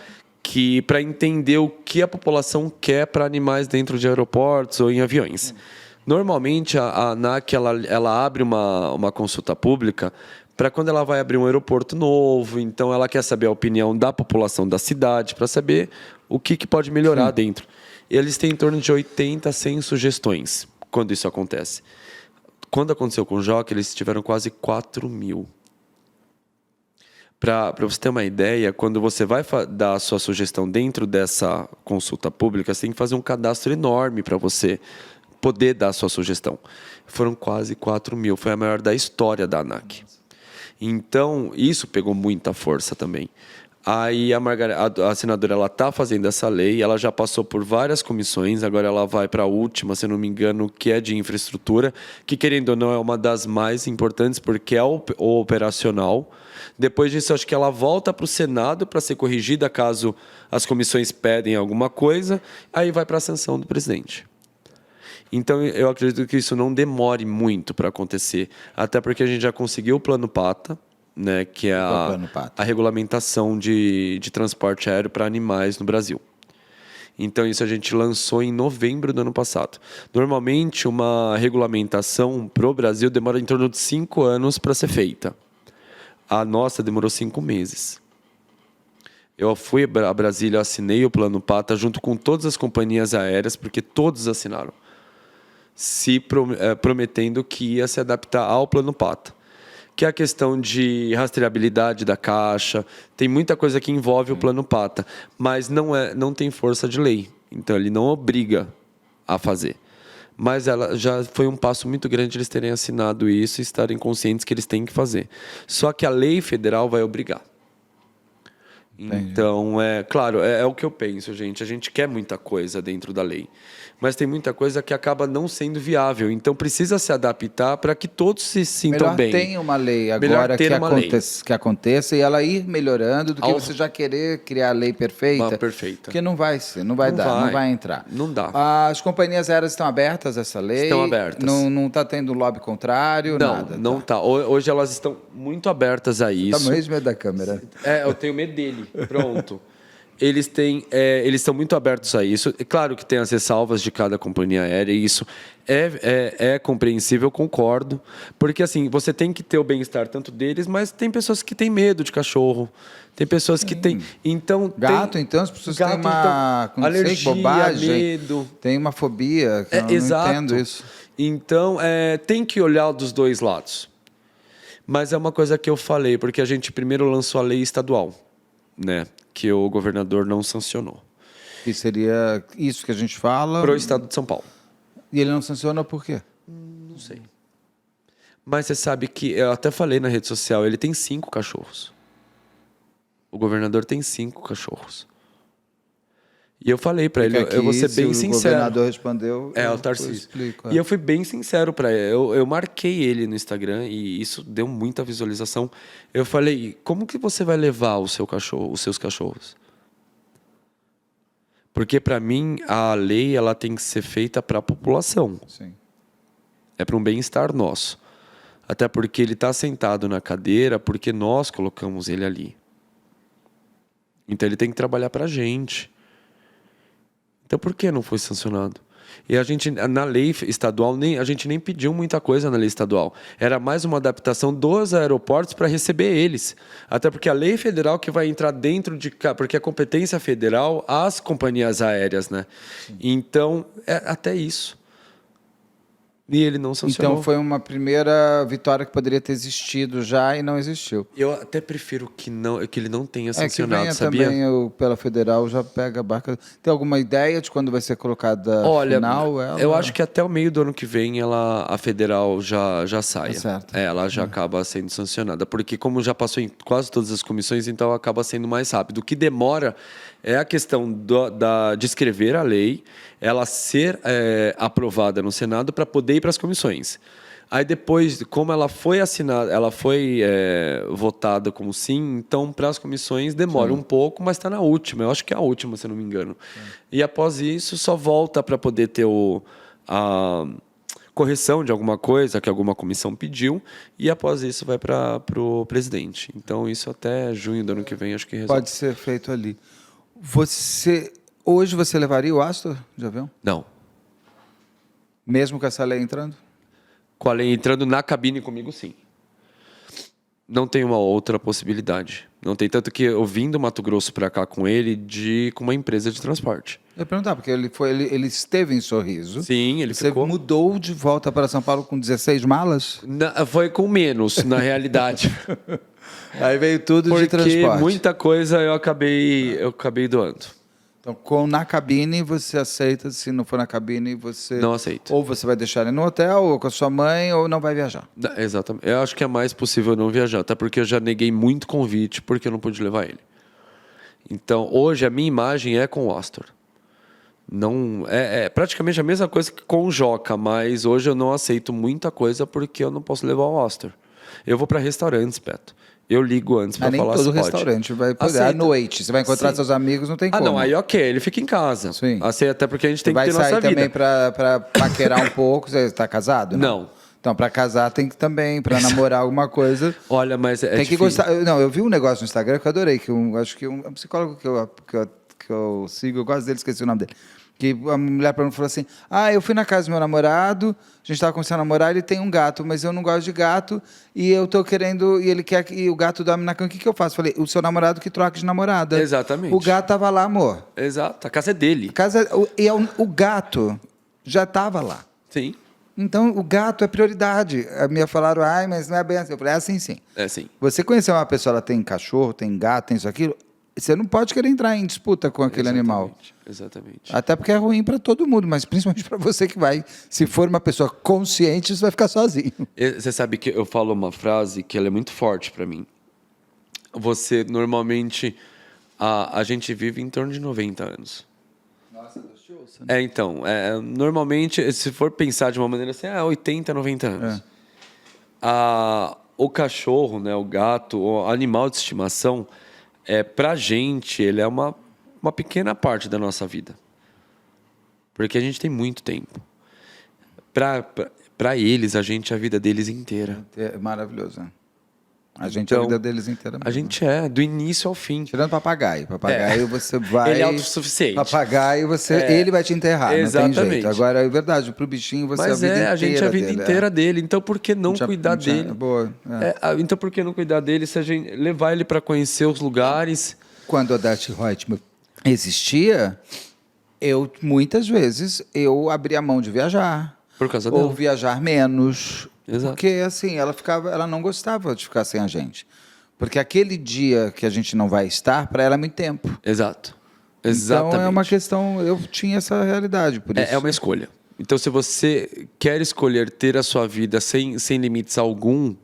que para entender o que a população quer para animais dentro de aeroportos ou em aviões. Normalmente, a ANAC ela abre uma consulta pública para quando ela vai abrir um aeroporto novo, então ela quer saber a opinião da população da cidade, para saber o que pode melhorar dentro. Eles têm em torno de 80 a 100 sugestões quando isso acontece. Quando aconteceu com o Joca, eles tiveram quase 4.000. Para você ter uma ideia, quando você vai dar a sua sugestão dentro dessa consulta pública, você tem que fazer um cadastro enorme para você poder dar a sua sugestão. Foram quase 4.000, foi a maior da história da ANAC. Então, isso pegou muita força também. Aí a senadora está fazendo essa lei, ela já passou por várias comissões, agora ela vai para a última, se não me engano, que é de infraestrutura, que querendo ou não é uma das mais importantes, porque é o operacional. Depois disso, acho que ela volta para o Senado para ser corrigida caso as comissões pedem alguma coisa, aí vai para a sanção do presidente. Então, eu acredito que isso não demore muito para acontecer, até porque a gente já conseguiu o Plano Pata, né, que é a regulamentação de transporte aéreo para animais no Brasil. Então, isso a gente lançou em novembro do ano passado. Normalmente, uma regulamentação para o Brasil demora em torno de 5 anos para ser feita. A nossa demorou 5 meses. Eu fui a Brasília, assinei o Plano Pata junto com todas as companhias aéreas, porque todos assinaram, prometendo que ia se adaptar ao Plano Pata, que é a questão de rastreabilidade da caixa. Tem muita coisa que envolve o Plano Pata, mas não tem força de lei. Então, ele não obriga a fazer. Mas ela já foi um passo muito grande eles terem assinado isso e estarem conscientes que eles têm que fazer. Só que a lei federal vai obrigar. Então, claro, é o que eu penso, gente. A gente quer muita coisa dentro da lei, mas tem muita coisa que acaba não sendo viável. Então, precisa se adaptar para que todos se sintam bem. Melhor ter uma lei agora que aconteça e ela ir melhorando do que você já querer criar a lei perfeita. Perfeita. Porque não vai ser, não vai entrar. Não dá. As companhias aéreas estão abertas a essa lei? Estão abertas. Não está tendo lobby contrário? Nada? Não está. Hoje elas estão muito abertas a isso. Tá morrendo de medo da câmera. Eu tenho medo dele. Pronto. Eles estão muito abertos a isso. É claro que tem as ressalvas de cada companhia aérea, e isso é compreensível, concordo. Porque, assim, você tem que ter o bem-estar tanto deles, mas tem pessoas que têm medo de cachorro. Tem pessoas que têm... Então, então as pessoas têm uma alergia, medo. Tem uma fobia, que eu não entendo isso. Então, tem que olhar dos dois lados. Mas é uma coisa que eu falei, porque a gente primeiro lançou a lei estadual, né, que o governador não sancionou. Que seria isso que a gente fala? Para o estado de São Paulo. E ele não sanciona por quê? Não sei. Mas você sabe que, eu até falei na rede social, ele tem 5 cachorros. O governador tem 5 cachorros. E eu falei para ele, eu vou ser bem sincero. O governador respondeu, o Tarcísio. E eu fui bem sincero para ele. Eu marquei ele no Instagram e isso deu muita visualização. Eu falei, como que você vai levar os seus cachorros? Porque para mim a lei ela tem que ser feita para a população. Sim. É para um bem-estar nosso. Até porque ele está sentado na cadeira porque nós colocamos ele ali. Então ele tem que trabalhar para a gente. Então, por que não foi sancionado? E a gente, na lei estadual, a gente nem pediu muita coisa na lei estadual. Era mais uma adaptação dos aeroportos para receber eles. Até porque a lei federal que vai entrar dentro de... Porque a competência federal, as companhias aéreas, né? Sim. Então, até isso. E ele não sancionou. Então, foi uma primeira vitória que poderia ter existido já e não existiu. Eu até prefiro que ele não tenha sancionado, que sabia? Também pela federal já pega a barca. Tem alguma ideia de quando vai ser colocada final? Eu acho que até o meio do ano que vem a federal já sai. Certo. Ela já acaba sendo sancionada. Porque como já passou em quase todas as comissões, então acaba sendo mais rápido. O que demora é a questão de escrever a lei, ela ser aprovada no Senado para poder ir para as comissões. Aí depois, como ela foi assinada, ela foi votada como sim, então para as comissões demora um pouco, mas está na última. Eu acho que é a última, se não me engano. E após isso, só volta para poder ter correção de alguma coisa que alguma comissão pediu, e após isso vai para o presidente. Então, isso até junho do ano que vem, acho que resolve. Pode ser feito ali. Hoje você levaria o Astor de avião? Não. Mesmo com essa lei entrando? Com a lei entrando na cabine comigo, sim. Não tem uma outra possibilidade. Não tem, tanto que eu vim do Mato Grosso para cá com ele com uma empresa de transporte. Eu ia perguntar, porque ele esteve em Sorriso. Sim, ele Você ficou. mudou de volta para São Paulo com 16 malas? Foi com menos, na realidade. Aí veio tudo de Porque transporte. muita coisa eu acabei doando. Então, na cabine você aceita, se não for na cabine você... Não aceito. Ou você vai deixar ele no hotel, ou com a sua mãe, ou não vai viajar. Exatamente. Eu acho que é mais possível não viajar, até porque eu já neguei muito convite porque eu não pude levar ele. Então, hoje a minha imagem é com o Astor. Não, é praticamente a mesma coisa que com o Joca, mas hoje eu não aceito muita coisa porque eu não posso levar o Astor. Eu vou para restaurantes, Beto. Eu ligo antes para falar se nem todo pode. restaurante vai poder. À Aceita. noite, você vai encontrar Sim. seus amigos, não tem como. Não, aí ok, ele fica em casa. Sim. Assim, até porque a gente tem Vai que ter sair nossa também vida. para paquerar um pouco. Você está casado? Não. Então, para casar tem que também, para namorar alguma coisa. Olha, mas é tem que difícil. gostar. Não, eu vi um negócio no Instagram que eu adorei, acho que um psicólogo que eu sigo, eu gosto dele, esqueci o nome dele. Que a mulher para mim falou assim: eu fui na casa do meu namorado, a gente estava começando a namorar, ele tem um gato, mas eu não gosto de gato, e eu tô querendo, e ele quer que o gato dorme na cama, o que eu faço? Falei: o seu namorado que troca de namorada. Exatamente. O gato tava lá, amor. Exato, a casa é dele. O gato já estava lá. Sim. Então, o gato é prioridade. A minha falaram: mas não é bem assim. Eu falei: assim, sim. É sim. Você conhecer uma pessoa, ela tem cachorro, tem gato, tem isso, aquilo, você não pode querer entrar em disputa com aquele animal. Exatamente. Até porque é ruim para todo mundo, mas principalmente para você que vai. Se for uma pessoa consciente, você vai ficar sozinho. Você sabe que eu falo uma frase que ela é muito forte para mim. Você, normalmente, a gente vive em torno de 90 anos. Nossa, Deus te ouça. Né? Então, normalmente, se for pensar de uma maneira assim, 80, 90 anos. O cachorro, né, o gato, o animal de estimação, pra gente, ele é uma pequena parte da nossa vida. Porque a gente tem muito tempo. Pra eles, a vida deles inteira. É maravilhoso, né? A gente é a vida deles inteira mesmo. A gente do início ao fim. Tirando papagaio. Papagaio você vai... Ele é autossuficiente. Papagaio, ele vai te enterrar, Exatamente. Não tem jeito. Agora, é verdade, pro bichinho você Mas a vida inteira dele. Então, por que não cuidar dele? Boa. Então, por que não cuidar dele se a gente levar ele para conhecer os lugares? Quando o Odete Reutemann existia, muitas vezes eu abria mão de viajar. Por causa ou dela. viajar menos. Exato. Porque assim, ela não gostava de ficar sem a gente. Porque aquele dia que a gente não vai estar, para ela é muito tempo. Exato. Exatamente. Então é uma questão, eu tinha essa realidade, por isso. É uma escolha. Então, se você quer escolher ter a sua vida sem limites algum,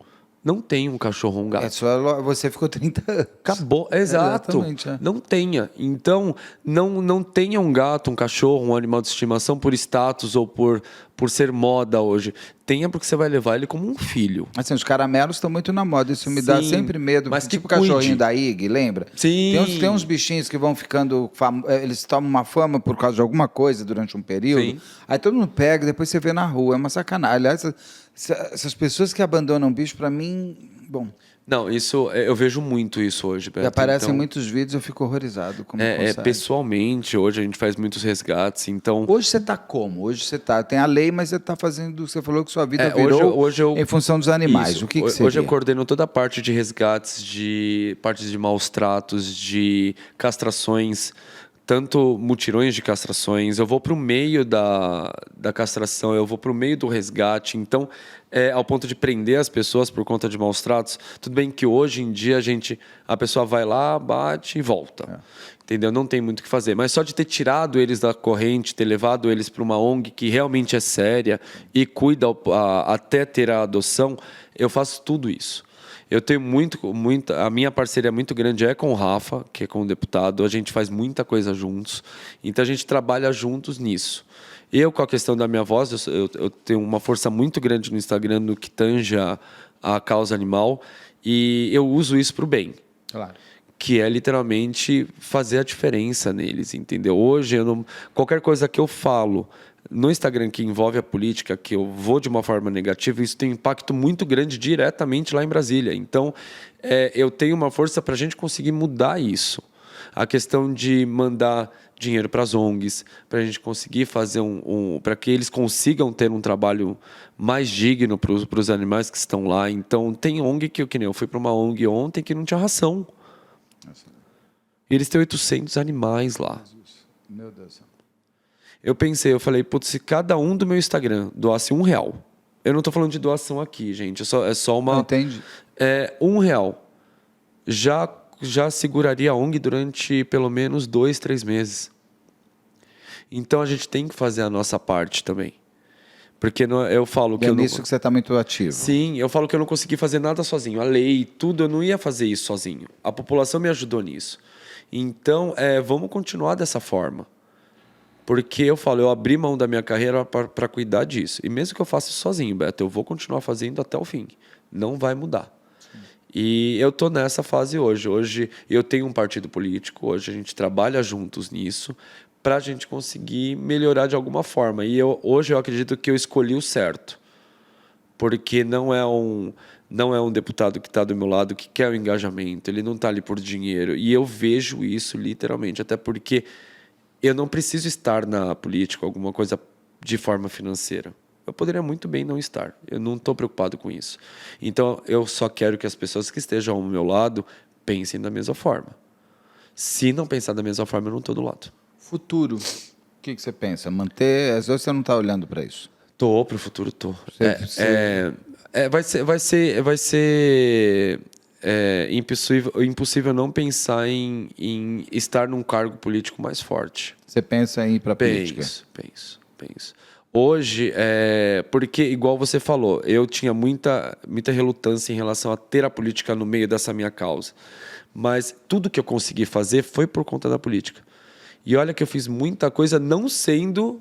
não tenha um cachorro ou um gato. Você ficou 30 anos. Acabou, exato. Exatamente, Não tenha. Então, não tenha um gato, um cachorro, um animal de estimação por status ou por ser moda hoje. Tenha porque você vai levar ele como um filho. Assim, os caramelos estão muito na moda, isso me dá Sim, sempre medo. mas Tipo o que cuide. cachorrinho da IG, lembra? Sim. Tem uns bichinhos que vão ficando... Eles tomam uma fama por causa de alguma coisa durante um período. Sim. Aí todo mundo pega e depois você vê na rua. É uma sacanagem. Aliás, essas pessoas que abandonam bicho, para mim... Bom... Não, eu vejo muito isso hoje, Beto. E aparecem então, muitos vídeos, eu fico horrorizado. Como consegue. pessoalmente, hoje a gente faz muitos resgates, então... Hoje você está como? Hoje você está... Tem a lei, mas você está fazendo... Você falou que sua vida virou hoje eu, em função dos animais. Isso, O que você hoje vê? eu coordeno toda a parte de resgates, de partes de maus tratos, de castrações, tanto mutirões de castrações. Eu vou para o meio da castração, eu vou para o meio do resgate. Então, ao ponto de prender as pessoas por conta de maus tratos. Tudo bem que hoje em dia a pessoa vai lá, bate e volta. Entendeu? Não tem muito o que fazer. Mas só de ter tirado eles da corrente, ter levado eles para uma ONG que realmente é séria e cuida até ter a adoção, eu faço tudo isso. Eu tenho a minha parceria muito grande é com o Rafa, que é com o deputado. A gente faz muita coisa juntos. Então, a gente trabalha juntos nisso. Eu, com a questão da minha voz, eu tenho uma força muito grande no Instagram no que tange a causa animal. E eu uso isso para o bem. Claro. Que é literalmente fazer a diferença neles, entendeu? Hoje, qualquer coisa que eu falo no Instagram que envolve a política, que eu vou de uma forma negativa, isso tem um impacto muito grande diretamente lá em Brasília. Então, eu tenho uma força para a gente conseguir mudar isso. A questão de mandar dinheiro para as ONGs, para a gente conseguir fazer para que eles consigam ter um trabalho mais digno para os animais que estão lá. Então, tem ONG que nem eu fui para uma ONG ontem que não tinha ração. Eles têm 800 animais lá. Meu Deus do céu. Eu falei, putz, se cada um do meu Instagram doasse R$1, eu não estou falando de doação aqui, gente, é só uma... Não entende? R$1 já seguraria a ONG durante pelo menos 2, 3 meses. Então a gente tem que fazer a nossa parte também. Porque eu falo que é nisso que você está muito ativo. Sim, eu falo que eu não consegui fazer nada sozinho. A lei, tudo, eu não ia fazer isso sozinho. A população me ajudou nisso. Então, vamos continuar dessa forma. Porque eu falo, eu abri mão da minha carreira para cuidar disso. E mesmo que eu faça isso sozinho, Beto, eu vou continuar fazendo até o fim. Não vai mudar. Sim. E eu estou nessa fase hoje. Hoje eu tenho um partido político, hoje a gente trabalha juntos nisso para a gente conseguir melhorar de alguma forma. E hoje eu acredito que eu escolhi o certo. Porque não é um deputado que está do meu lado que quer o engajamento, ele não está ali por dinheiro. E eu vejo isso literalmente, até porque eu não preciso estar na política, alguma coisa de forma financeira. Eu poderia muito bem não estar, eu não estou preocupado com isso. Então, eu só quero que as pessoas que estejam ao meu lado pensem da mesma forma. Se não pensar da mesma forma, eu não estou do lado. Futuro, o que você pensa? Manter, às vezes você não está olhando para isso. Tô, para o futuro tô. Vai ser impossível não pensar em estar num cargo político mais forte. Você pensa em ir para a política? Penso. Hoje, porque, igual você falou, eu tinha muita relutância em relação a ter a política no meio dessa minha causa. Mas tudo que eu consegui fazer foi por conta da política. E olha que eu fiz muita coisa não sendo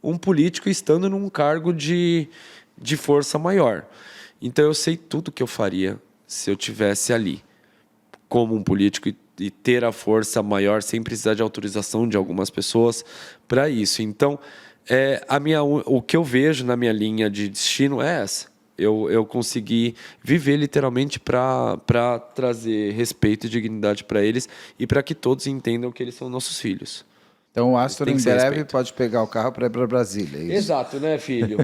um político, estando num cargo de força maior. Então, eu sei tudo que eu faria se eu tivesse ali, como um político, e ter a força maior sem precisar de autorização de algumas pessoas para isso. Então, o que eu vejo na minha linha de destino é essa. Eu consegui viver literalmente para trazer respeito e dignidade para eles e para que todos entendam que eles são nossos filhos. Então o Astor em breve pode pegar o carro para ir para Brasília. É isso? Exato, né, filho?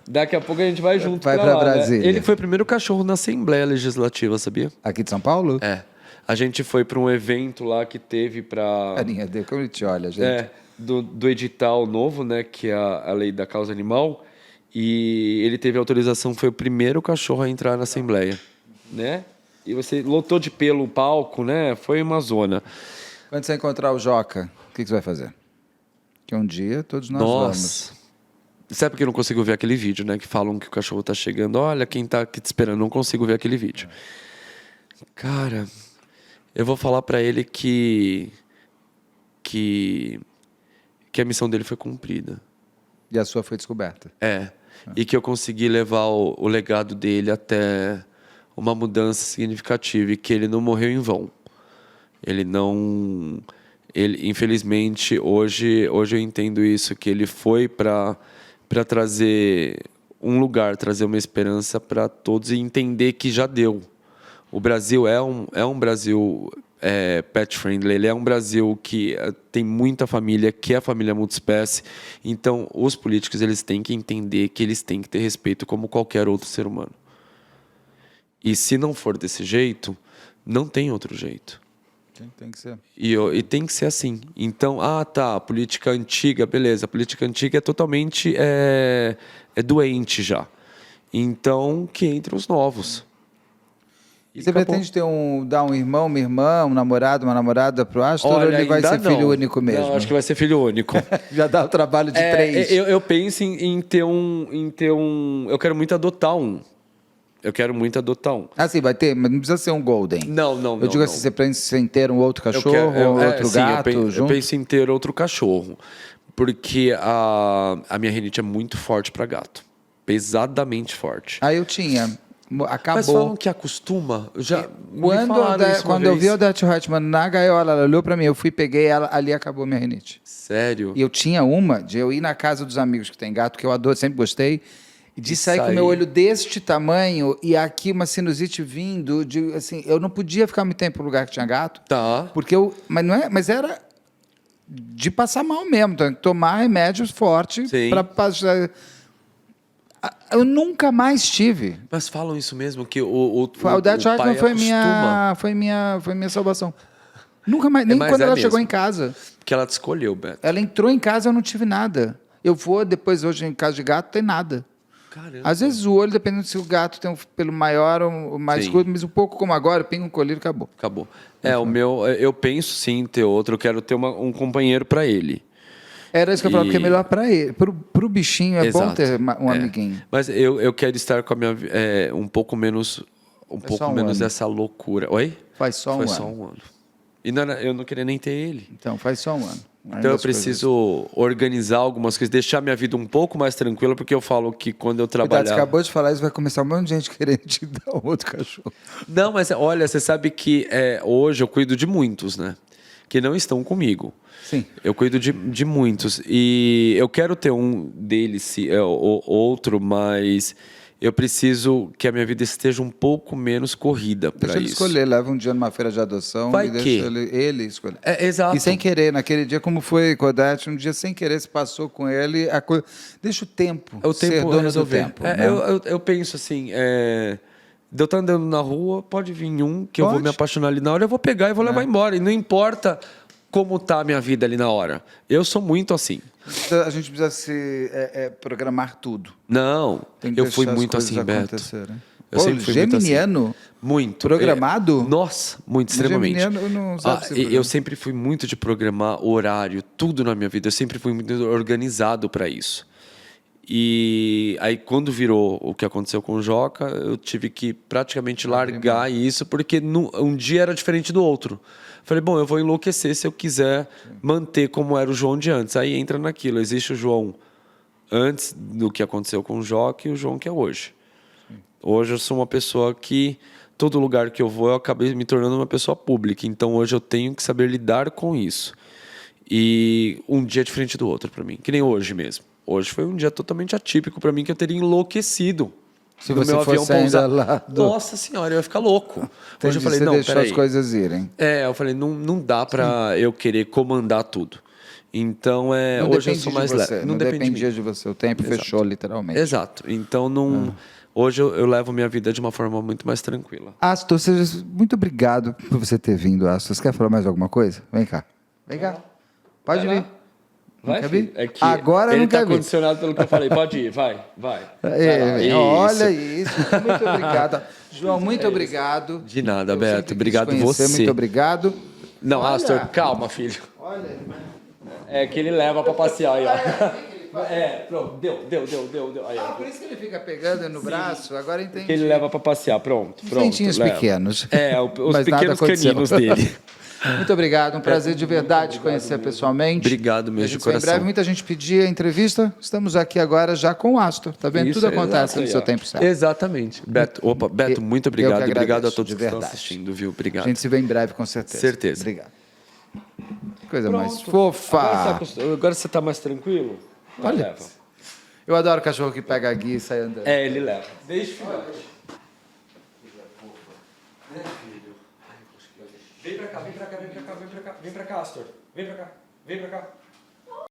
Daqui a pouco a gente vai junto para lá, Brasília. Né? Ele foi o primeiro cachorro na Assembleia Legislativa, sabia? Aqui de São Paulo? A gente foi para um evento lá que teve para... Carinha dele, como ele te olha, gente. Do edital novo, né, que é a lei da causa animal. E ele teve autorização, foi o primeiro cachorro a entrar na Assembleia, né? E você lotou de pelo o palco, né? Foi uma zona. Quando você encontrar o Joca, o que você vai fazer? Que um dia todos nós vamos. Sabe por que eu não consigo ver aquele vídeo, né? Que falam que o cachorro tá chegando. Olha quem tá aqui te esperando. Não consigo ver aquele vídeo. Cara, eu vou falar pra ele que a missão dele foi cumprida. E a sua foi descoberta. E que eu consegui levar o legado dele até uma mudança significativa e que ele não morreu em vão. Ele, infelizmente, hoje eu entendo isso, que ele foi para trazer um lugar, trazer uma esperança para todos e entender que já deu. O Brasil é um Brasil pet friendly, ele é um Brasil que tem muita família, que é a família multiespécie. Então, os políticos eles têm que entender que eles têm que ter respeito como qualquer outro ser humano. E se não for desse jeito, não tem outro jeito. Tem que ser. E tem que ser assim. Então, a política antiga, beleza. A política antiga é totalmente doente já. Então, que entre os novos. E você pretende dar um irmão, uma irmã, um namorado, uma namorada pro Astor? Olha, ou ele vai ser filho único mesmo? Não, acho que vai ser filho único. Já dá o trabalho de 3. Eu penso em ter um... Eu quero muito adotar um. Sim, vai ter, mas não precisa ser um golden. Não. Eu digo assim, você pensa em ter um outro cachorro, outro gato junto? Eu penso em ter outro cachorro. Porque a minha rinite é muito forte para gato. Pesadamente forte. Eu tinha. Acabou. Mas falam que acostuma. Já me Quando, falaram isso uma quando eu vi vez. a Odete Roitman na gaiola, ela olhou pra mim, eu fui, peguei ela, ali acabou minha rinite. Sério? E eu tinha uma de eu ir na casa dos amigos que tem gato, que eu adoro, sempre gostei, e de sair com o meu olho deste tamanho e aqui uma sinusite vindo, de, assim, eu não podia ficar muito tempo no lugar que tinha gato, Tá. porque eu, mas era de passar mal mesmo, então, tomar remédios fortes Sim. para passar. Eu nunca mais tive. Mas falam isso mesmo, que o A Odete pai Roitman acostuma. foi minha salvação. Nunca mais, nem Mas quando é ela mesmo. chegou em casa. Porque ela te escolheu, Beto. Ela entrou em casa, eu não tive nada. Eu vou, depois, hoje, em casa de gato, tem nada. Caramba. Às vezes o olho, dependendo se o gato tem um pelo maior ou mais Sim. curto, mas um pouco como agora, eu pingo um colírio e acabou. Acabou. O meu, eu penso sim em ter outro, eu quero ter um companheiro para ele. Era isso que eu falava, porque é melhor para ele. Pro bichinho é bom Exato. ter um amiguinho. Mas eu quero estar com a minha um pouco menos só um ano. dessa loucura. Oi? Faz só Foi um só ano. um ano. E eu não queria nem ter ele. Então, faz só um ano. Então eu preciso organizar algumas coisas, deixar minha vida um pouco mais tranquila, porque eu falo que quando eu Cuidado, trabalhar... você acabou de falar isso, vai começar um monte de gente querendo te dar um outro cachorro. Não, mas olha, você sabe que hoje eu cuido de muitos, né? Que não estão comigo. Sim. Eu cuido de muitos. E eu quero ter um deles, outro, mas eu preciso que a minha vida esteja um pouco menos corrida para Deixa ele isso. escolher, leva um dia numa feira de adoção Vai e que? deixa ele escolher. Exato. E sem querer, naquele dia, como foi com o Odete, um dia sem querer se passou com ele, a coisa. Deixa o tempo. O ser tempo dono resolver. do tempo. É, né? eu penso assim, de eu estar andando na rua, pode vir um que eu vou Pode. me apaixonar ali na hora, eu vou pegar e vou levar embora. E não importa como tá a minha vida ali na hora. Eu sou muito assim. A gente precisa se programar tudo. Não, Tem que eu deixar fui as muito coisas assim, Beto. acontecerem. Eu sempre fui muito assim. Geminiano? Muito. Programado? Nossa, muito, extremamente. Geminiano, eu não sabe se Eu programa. sempre fui muito de programar horário, tudo na minha vida. Eu sempre fui muito organizado para isso. E aí, quando virou o que aconteceu com o Joca, eu tive que praticamente largar isso, porque um dia era diferente do outro. Falei, bom, eu vou enlouquecer se eu quiser manter como era o João de antes. Aí entra naquilo, existe o João antes do que aconteceu com o Joca e o João que é hoje. Hoje eu sou uma pessoa que, todo lugar que eu vou, eu acabei me tornando uma pessoa pública. Então hoje eu tenho que saber lidar com isso. E um dia é diferente do outro para mim, que nem hoje mesmo. Hoje foi um dia totalmente atípico para mim, que eu teria enlouquecido. Se você fosse ainda lá Nossa senhora, eu ia ficar louco. Hoje eu falei, você não, deixou peraí. as coisas irem. Eu falei, não dá para eu querer comandar tudo. Então, Não hoje eu dependia sou mais de você, leve. não depende dependia mim. de você. O tempo Exato. fechou, literalmente. Exato. Então, não... Hoje eu levo minha vida de uma forma muito mais tranquila. Astor, muito obrigado por você ter vindo, Astor. Você quer falar mais alguma coisa? Vem cá. Vem cá. Pode Vai vir. lá. Não Vai, quer filho. vir? É que Agora ele não tá quer vir. condicionado pelo que eu falei. Pode ir, vai. Vai lá. Isso. Olha isso. Muito obrigado. João, muito obrigado. De nada, Eu Beto. sempre quis Obrigado conhecer, você. Muito obrigado. Não, Olha. Astor, calma, filho. Olha. É que ele leva pra passear aí, ó. Pronto. Deu. Aí, ó. Por isso que ele fica pegando no braço. Agora entendi. Que ele leva pra passear. Pronto. Dentinhos leva. pequenos. Os Mas nada pequenos aconteceu. caninos dele. Muito obrigado, um prazer de verdade te conhecer pessoalmente. Obrigado mesmo, A de gente se vê coração. Em breve, muita gente pedia entrevista. Estamos aqui agora já com o Astor. Tá vendo? Tudo acontece no seu tempo certo. Exatamente. Beto, muito Eu obrigado. que Obrigado a agradeço, todos de que estão verdade. assistindo, viu? Obrigado. A gente se vê em breve, com certeza. Certeza. Obrigado. Coisa mais Pronto. fofa. Agora você tá mais tranquilo? Olha. Leva. Eu adoro cachorro que pega a guia e sai andando. Ele leva. Desde filhote. Vem pra cá, Astor. Vem pra cá.